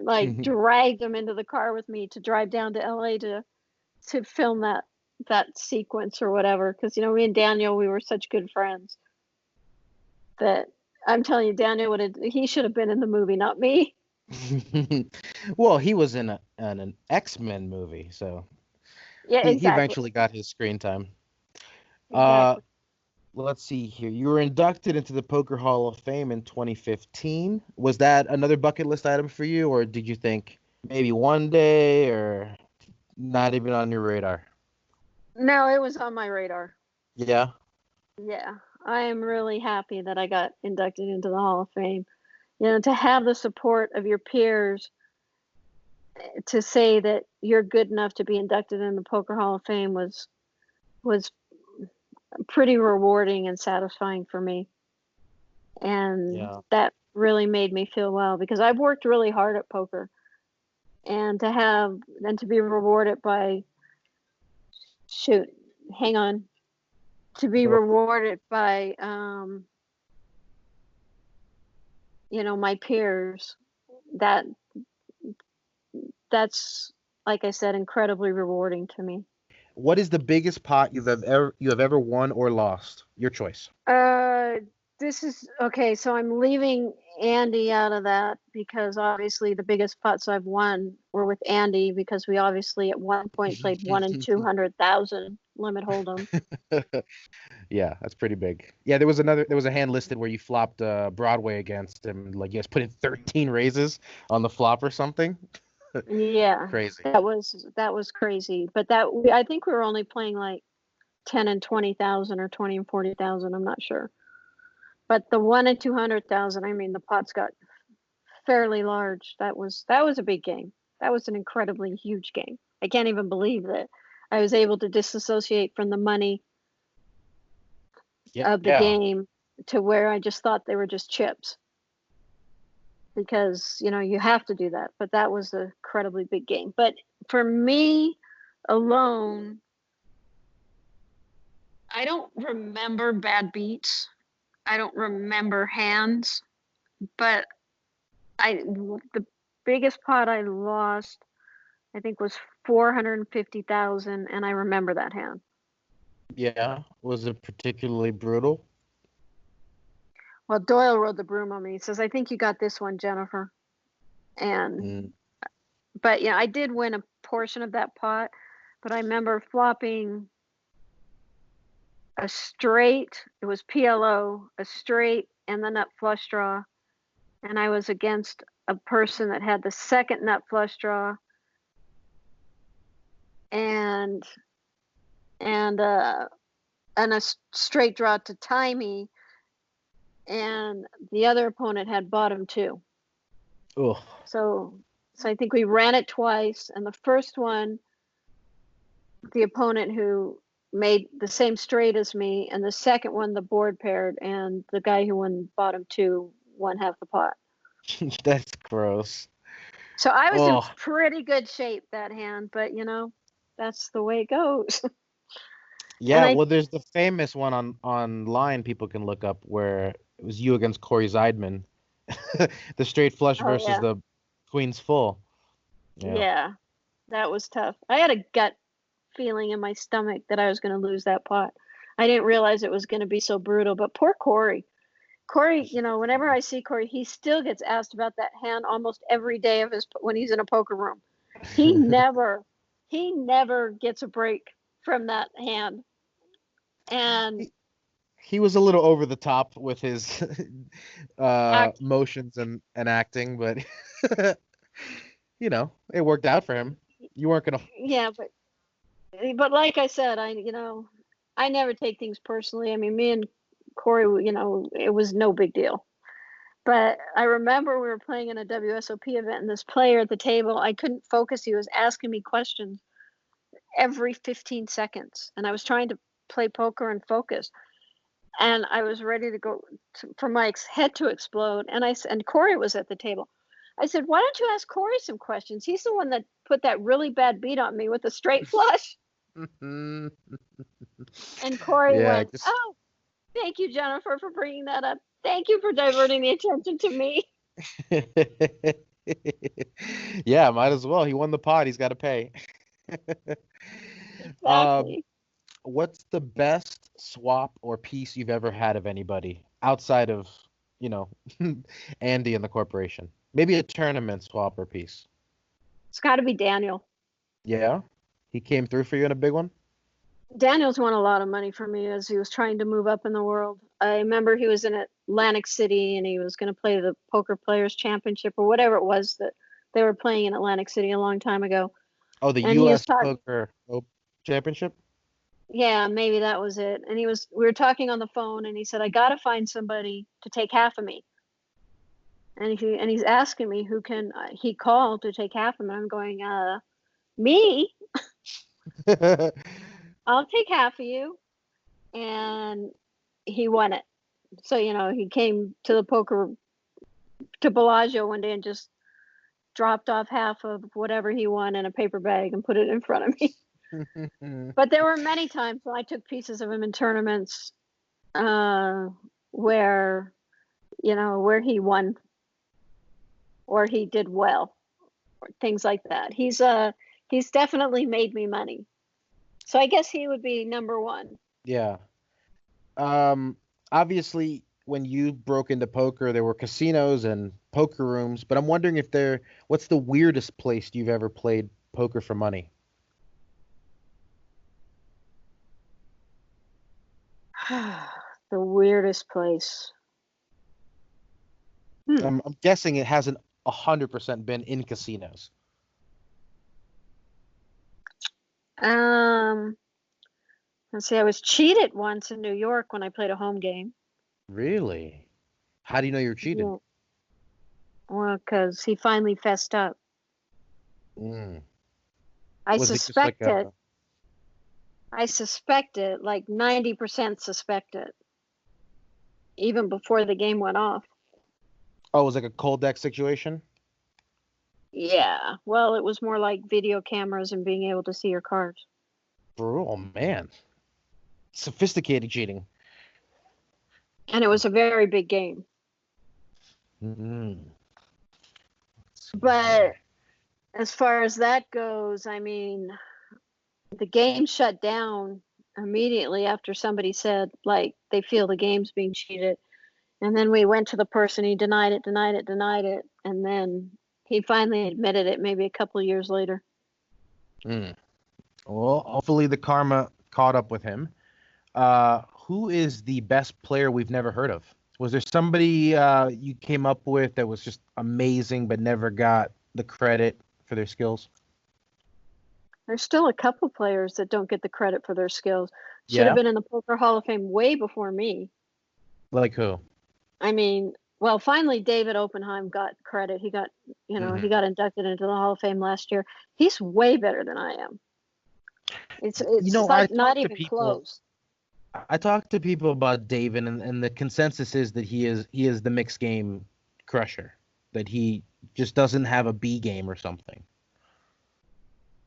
like dragged him into the car with me to drive down to LA to film that sequence or whatever. Because me and Daniel, we were such good friends that I'm telling you, Daniel he should have been in the movie, not me. Well, he was in an X-Men movie, so Yeah, he exactly, eventually got his screen time. Uh, exactly. let's see here. You were inducted into the Poker Hall of Fame in 2015. Was that another bucket list item for you, or did you think maybe one day, or not even on your radar? No, it was on my radar. Yeah. Yeah, I am really happy that I got inducted into the Hall of Fame. To have the support of your peers to say that you're good enough to be inducted in the Poker Hall of Fame was pretty rewarding and satisfying for me. And Yeah. that really made me feel well, because I've worked really hard at poker, and to be rewarded by, shoot, hang on, to be rewarded by my peers, that's, like I said, incredibly rewarding to me. What is the biggest pot you have ever won or lost? Your choice. This is okay. So I'm leaving Andy out of that, because obviously the biggest pots I've won were with Andy, because we obviously at one point played 1 in 200,000 limit hold'em. Yeah, that's pretty big. Yeah, there was a hand listed where you flopped Broadway against him. Like you guys put in 13 raises on the flop or something. Yeah, Crazy. that was crazy. But I think we were only playing like 10 and 20,000 or 20 and 40,000. I'm not sure. But the 1 in 200,000, I mean, the pots got fairly large. That was a big game. That was an incredibly huge game. I can't even believe that I was able to disassociate from the money of the game to where I just thought they were just chips, because you have to do that. But that was an incredibly big game. But for me alone, I don't remember bad beats. I don't remember hands. But the biggest pot I lost, I think, was 450,000, and I remember that hand. Yeah, was it particularly brutal? Well, Doyle rode the broom on me. He says, "I think you got this one, Jennifer." And but I did win a portion of that pot. But I remember flopping a straight. It was PLO, a straight, and the nut flush draw, and I was against a person that had the second nut flush draw, and a straight draw to tie me, and the other opponent had bottom 2. Oh. So I think we ran it twice, and the first one, the opponent who made the same straight as me, and the second one, the board paired, and the guy who won bottom 2 won half the pot. That's gross. So I was in pretty good shape that hand, but that's the way it goes. Yeah, well, there's the famous one online people can look up where it was you against Corey Zeidman, the straight flush versus the queen's full. Yeah, that was tough. I had a gut feeling in my stomach that I was going to lose that pot. I didn't realize it was going to be so brutal. But poor Corey. Corey, whenever I see Corey, he still gets asked about that hand almost every day of when he's in a poker room. He never gets a break from that hand. And he was a little over the top with his motions and acting, but it worked out for him. You weren't gonna. Yeah, but like I said, I never take things personally. I mean, me and Corey, it was no big deal. But I remember we were playing in a WSOP event, and this player at the table, I couldn't focus. He was asking me questions every 15 seconds, and I was trying to play poker and focus. And I was ready to go for my head to explode. And Corey was at the table. I said, "Why don't you ask Corey some questions? He's the one that put that really bad beat on me with a straight flush." And Corey went, "Oh, thank you, Jennifer, for bringing that up. Thank you for diverting the attention to me." Yeah, might as well. He won the pot. He's got to pay. Exactly. What's the best swap or piece you've ever had of anybody outside of, Andy and the corporation? Maybe a tournament swap or piece. It's got to be Daniel. Yeah? He came through for you in a big one? Daniel's won a lot of money for me as he was trying to move up in the world. I remember he was in Atlantic City, and he was going to play the Poker Players Championship or whatever it was that they were playing in Atlantic City a long time ago. Oh, the U.S. Poker Championship? Yeah, maybe that was it. And we were talking on the phone, and he said, "I got to find somebody to take half of me." And he's asking me who can he call to take half of him. I'm going, me? I'll take half of you. And he won it. So, he came to the poker to Bellagio one day and just dropped off half of whatever he won in a paper bag and put it in front of me. But there were many times when I took pieces of him in tournaments where where he won or he did well, or things like that. He's definitely made me money. So I guess he would be number one. Yeah. Obviously, when you broke into poker, there were casinos and poker rooms, but I'm wondering what's the weirdest place you've ever played poker for money? The weirdest place. I'm guessing it hasn't 100% been in casinos. Let's see, I was cheated once in New York when I played a home game. Really? How do you know you're cheating? Yeah. Well, because he finally fessed up. I suspect it. I suspect it, like 90% suspect it, even before the game went off. Oh, it was like a cold deck situation? Yeah. Well, it was more like video cameras and being able to see your cards. Oh, man. Sophisticated cheating. And it was a very big game. But as far as that goes, I mean, the game shut down immediately after somebody said, like, they feel the game's being cheated. And then we went to the person, he denied it. And then he finally admitted it maybe a couple of years later. Well, hopefully the karma caught up with him. Who is the best player we've never heard of? Was there somebody you came up with that was just amazing but never got the credit for their skills? There's still a couple players that don't get the credit for their skills. Should have been in the Poker Hall of Fame way before me. Like who? I mean, well, finally David Oppenheim got credit. He got, he got inducted into the Hall of Fame last year. He's way better than I am. It's like not even close. I talked to people about David, and the consensus is that he is the mixed game crusher. That he just doesn't have a B game or something.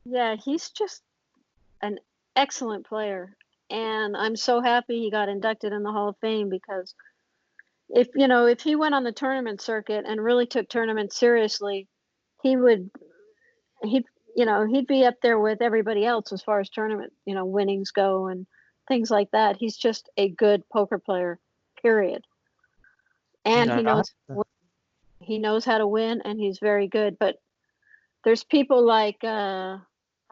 Yeah, he's just an excellent player, and I'm so happy he got inducted in the Hall of Fame, because if he went on the tournament circuit and really took tournaments seriously, he'd be up there with everybody else as far as tournament winnings go and things like that. He's just a good poker player, period. And he knows how to win, and he's very good. But there's people like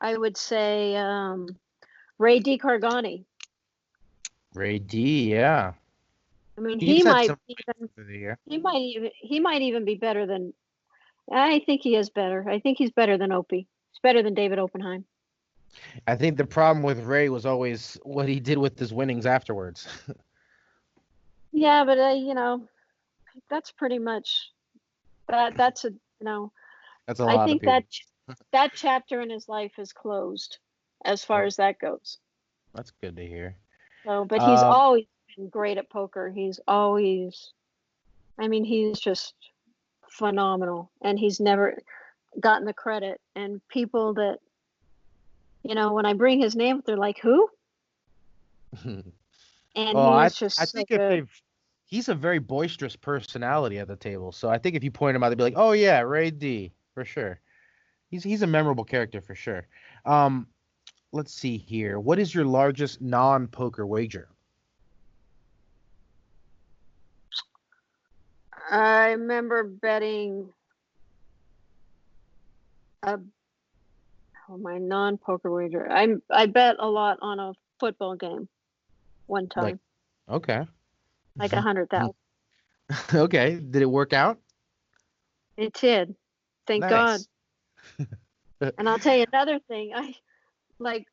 I would say Ray DiCargani. Ray D, yeah. I mean, he might even be better than. I think he is better. I think he's better than Opie. He's better than David Oppenheim. I think the problem with Ray was always what he did with his winnings afterwards. Yeah, but that's pretty much that's a That's a lot. I think that chapter in his life is closed as far as that goes. That's good to hear. So, but he's always been great at poker. He's just phenomenal, and he's never gotten the credit. And people that, when I bring his name, they're like, who? And he's a very boisterous personality at the table. So I think if you point him out, they'd be like, oh yeah, Ray D, for sure. He's a memorable character for sure. Let's see here. What is your largest non-poker wager? I remember betting my non-poker wager. I bet a lot on a football game one time. Okay. Like 100,000. Okay. Did it work out? It did. Thank God. And I'll tell you another thing. I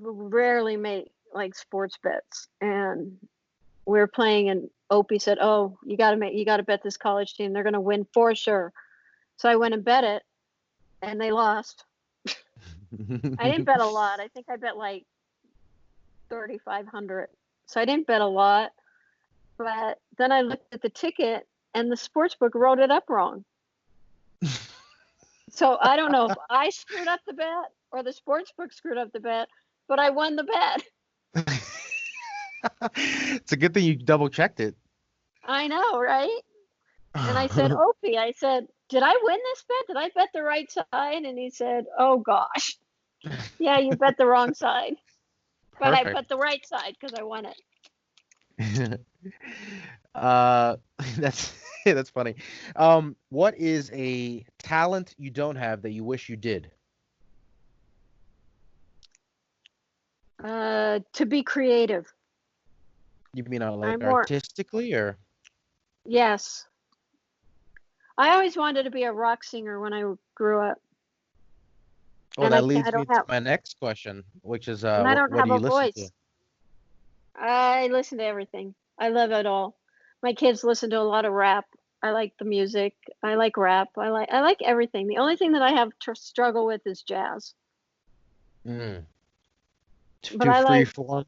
rarely make like sports bets, and we were playing, and Opie said, "Oh, you got to bet this college team. They're going to win for sure." So I went and bet it, and they lost. I didn't bet a lot. I think I bet like 3,500. So I didn't bet a lot. But then I looked at the ticket, and the sports book wrote it up wrong. So I don't know if I screwed up the bet or the sports book screwed up the bet, but I won the bet. It's a good thing you double checked it. I know, right? And I said, Opie, I said, did I win this bet? Did I bet the right side? And he said, oh gosh, yeah, you bet the wrong side. But I bet the right side because I won it. That's funny. What is a talent you don't have that you wish you did? To be creative. You mean like I'm more, artistically or? yes. I always wanted to be a rock singer when I grew up. Well, And that I leads me don't to have, my next question, which is and I don't what have do a you listen to? voice. I listen to everything. I love it all. My kids listen to a lot of rap. I like the music. I like rap. I like everything. The only thing that I have to struggle with is jazz. Mm. But Too I free like, form.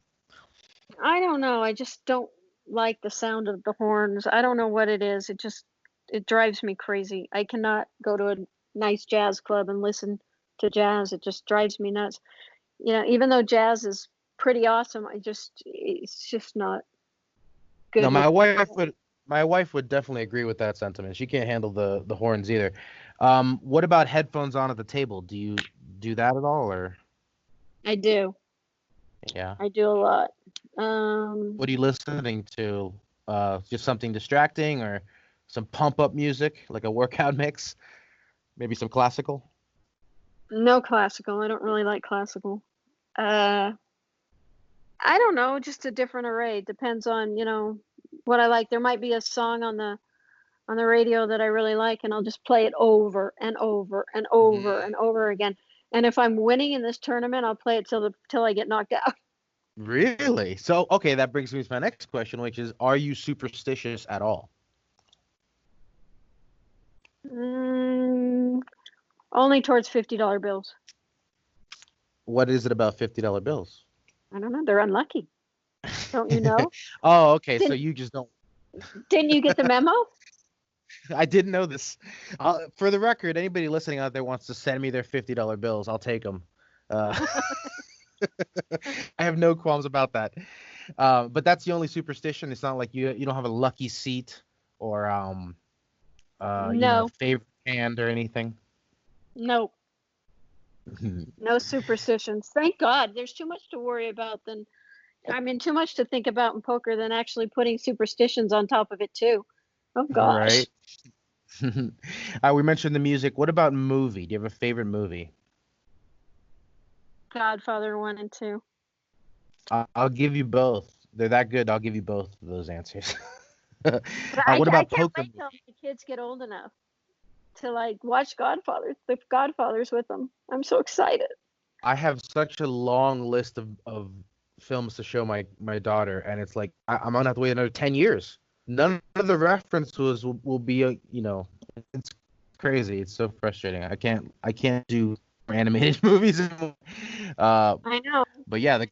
I don't know. I just don't like the sound of the horns. I don't know what it is. It drives me crazy. I cannot go to a nice jazz club and listen to jazz. It just drives me nuts. Even though jazz is pretty awesome, it's just not No, good with me. my wife would definitely agree with that sentiment. She can't handle the horns either. What about headphones on at the table? Do you do that at all or? I do. Yeah. I do a lot. What are you listening to? Just something distracting or some pump up music, like a workout mix? Maybe some classical? No classical. I don't really like classical. Uh, I don't know, just a different array. Depends on, what I like. There might be a song on the radio that I really like, and I'll just play it over and over and over and over again. And if I'm winning in this tournament, I'll play it till I get knocked out. Really? So, okay, that brings me to my next question, which is, are you superstitious at all? Mm, only towards $50 bills. What is it about $50 bills? I don't know. They're unlucky. Don't you know? Oh, okay. So Didn't you just don't. didn't you get the memo? I didn't know this. For the record, anybody listening out there wants to send me their $50 bills, I'll take them. Uh, I have no qualms about that. But that's the only superstition. It's not like you don't have a lucky seat or No, favorite hand or anything. no, no superstitions. Thank God. There's too much to worry about too much to think about in poker than actually putting superstitions on top of it too. Oh gosh. Right. We mentioned the music. What about movie? Do you have a favorite movie? Godfather 1 and 2. I'll give you both. They're that good. I'll give you both of those answers. But I What I about can't poker? wait till my kids get old enough to like watch the Godfathers with them. I'm so excited. I have such a long list of films to show my daughter, and it's like I'm gonna have to wait another 10 years. None of the references will be, it's crazy. It's so frustrating. I can't do animated movies anymore. Uh, I know. but yeah, the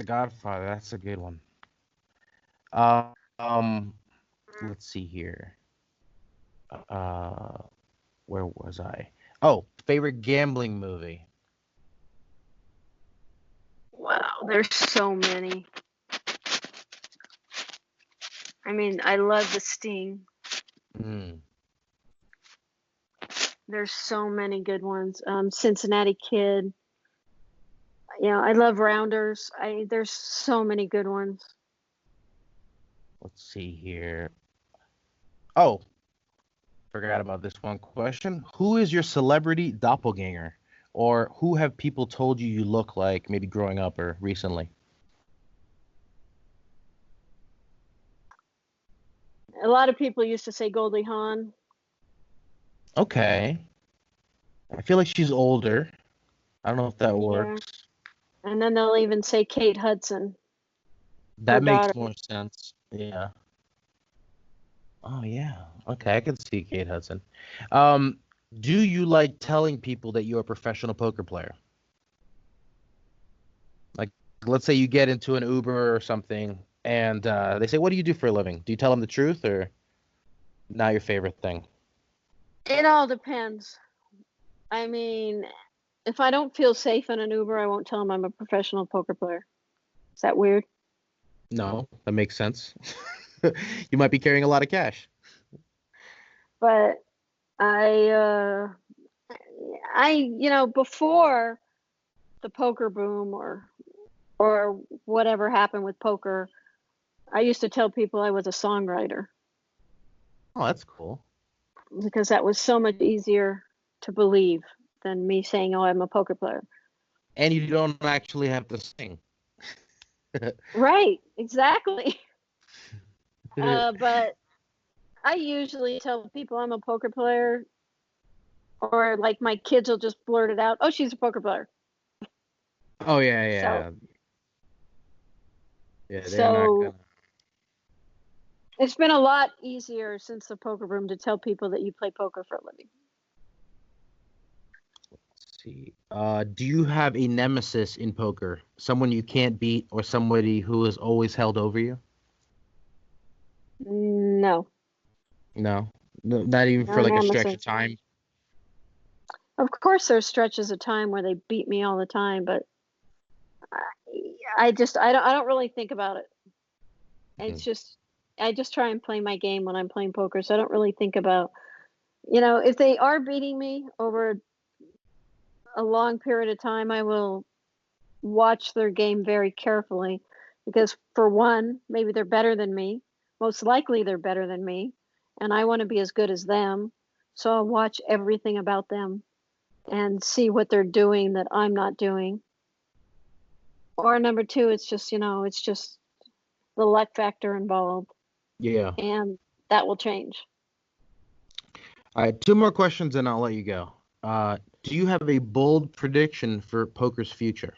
Godfather, that's a good one. Uh, um, let's see here. Uh, where was I? Oh, favorite gambling movie. Wow, there's so many. I mean, I love The Sting. Mm. There's so many good ones. Cincinnati Kid. I love Rounders. There's so many good ones. Let's see here. Oh, forgot about this one question. Who is your celebrity doppelganger? Or who have people told you look like, maybe growing up or recently? A lot of people used to say Goldie Hawn. Okay. I feel like she's older. I don't know if that Yeah. works. And then they'll even say Kate Hudson, her That makes daughter. more sense. Yeah. Oh, yeah. Okay, I can see Kate Hudson. Um, do you like telling people that you're a professional poker player? Like, let's say you get into an Uber or something, and they say, "What do you do for a living?" Do you tell them the truth or? Not your favorite thing. It all depends. I mean, if I don't feel safe in an Uber, I won't tell them I'm a professional poker player. Is that weird? No, that makes sense. You might be carrying a lot of cash. But I, before the poker boom or whatever happened with poker, I used to tell people I was a songwriter Oh, that's cool. because that was so much easier to believe than me saying, "Oh, I'm a poker player." And you don't actually have to sing. Right, exactly. But I usually tell people I'm a poker player, or like my kids will just blurt it out, "Oh, she's a poker player." Oh yeah, So, yeah, yeah. They're not so gonna. it's been a lot easier since the poker room to tell people that you play poker for a living. See. Do you have a nemesis in poker? Someone you can't beat or somebody who is always held over you? No, No. No, not even for no like a stretch of nemesis. time. Of course, there's stretches of time where they beat me all the time, but I don't really think about it. Mhm. It's just I just try and play my game when I'm playing poker, so I don't really think about, if they are beating me over a long period of time, I will watch their game very carefully because for one, maybe they're better than me. Most likely they're better than me, and I want to be as good as them. So I'll watch everything about them and see what they're doing that I'm not doing. Or number two, it's just the luck factor involved, Yeah. and that will change. All right, two more questions and I'll let you go. Do you have a bold prediction for poker's future?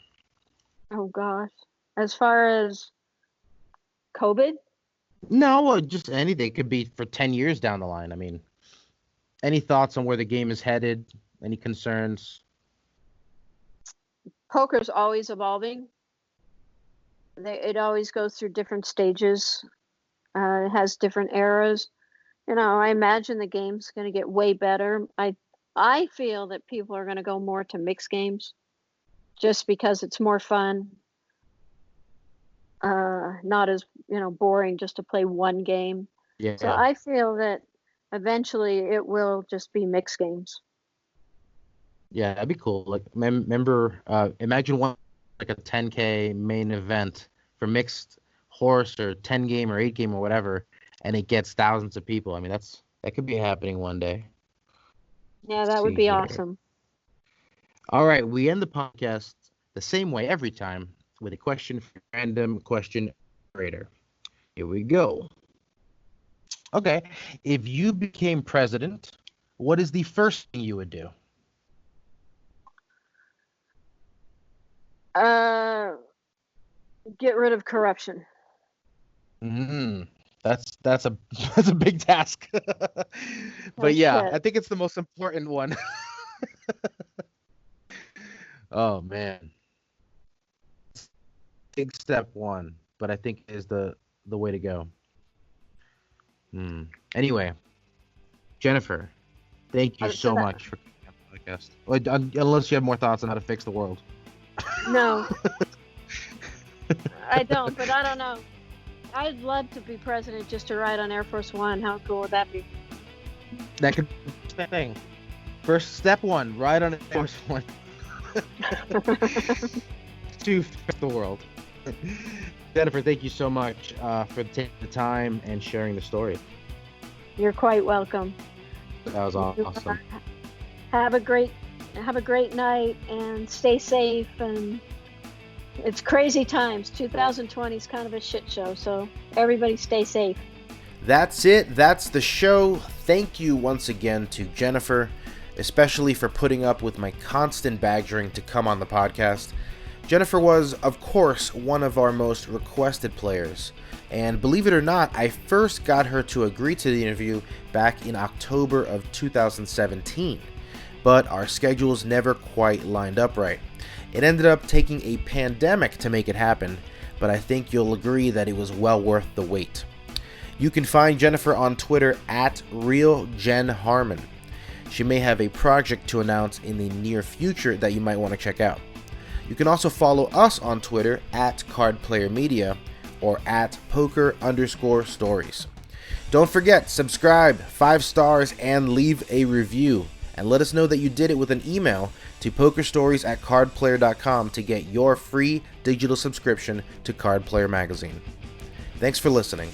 Oh gosh. As far as COVID, No, just anything. It could be for 10 years down the line. I mean, any thoughts on where the game is headed? Any concerns? poker's always evolving. It always goes through different stages. It has different eras. I imagine the game's going to get way better. I feel that people are going to go more to mixed games just because it's more fun. Not as boring just to play one game. So Yeah. I feel that eventually it will just be mixed games. Yeah, that'd be cool. Like, remember, imagine one like a 10K main event for mixed horse or 10 game or 8 game or whatever, and it gets thousands of people. I mean, that could be happening one day. Yeah, Let's that would see be here. awesome. All right, we end the podcast the same way every time with a question for random question generator. Here we go. Okay, if you became president, what is the first thing you would do? Uh, get rid of corruption. Mm, that's a that's a big task. But That's yeah, it. I think it's the most important one. Oh man, big step one, but I think is the way to go. Hmm. Anyway, Jennifer, thank you So so that much for coming on the podcast. Unless you have more thoughts on how to fix the world. no, I don't. But I don't know. I'd love to be president just to ride on Air Force One. How cool would that be? That could be the thing. First step one, ride on Air Force One to fix the world. Jennifer, thank you so much for taking the time and sharing the story. You're quite welcome. That was You, awesome. have a great night and stay safe. And it's crazy times. 2020 is kind of a shit show, so everybody stay safe. That's it. That's the show. Thank you once again to Jennifer, especially for putting up with my constant badgering to come on the podcast. Jennifer was, of course, one of our most requested players, and believe it or not, I first got her to agree to the interview back in October of 2017, but our schedules never quite lined up right. It ended up taking a pandemic to make it happen, but I think you'll agree that it was well worth the wait. You can find Jennifer on Twitter at RealJenHarman. She may have a project to announce in the near future that you might want to check out. You can also follow us on Twitter at CardPlayerMedia or at poker_stories. Don't forget, subscribe, 5 stars, and leave a review. And let us know that you did it with an email to pokerstories@cardplayer.com to get your free digital subscription to Card Player Magazine. Thanks for listening.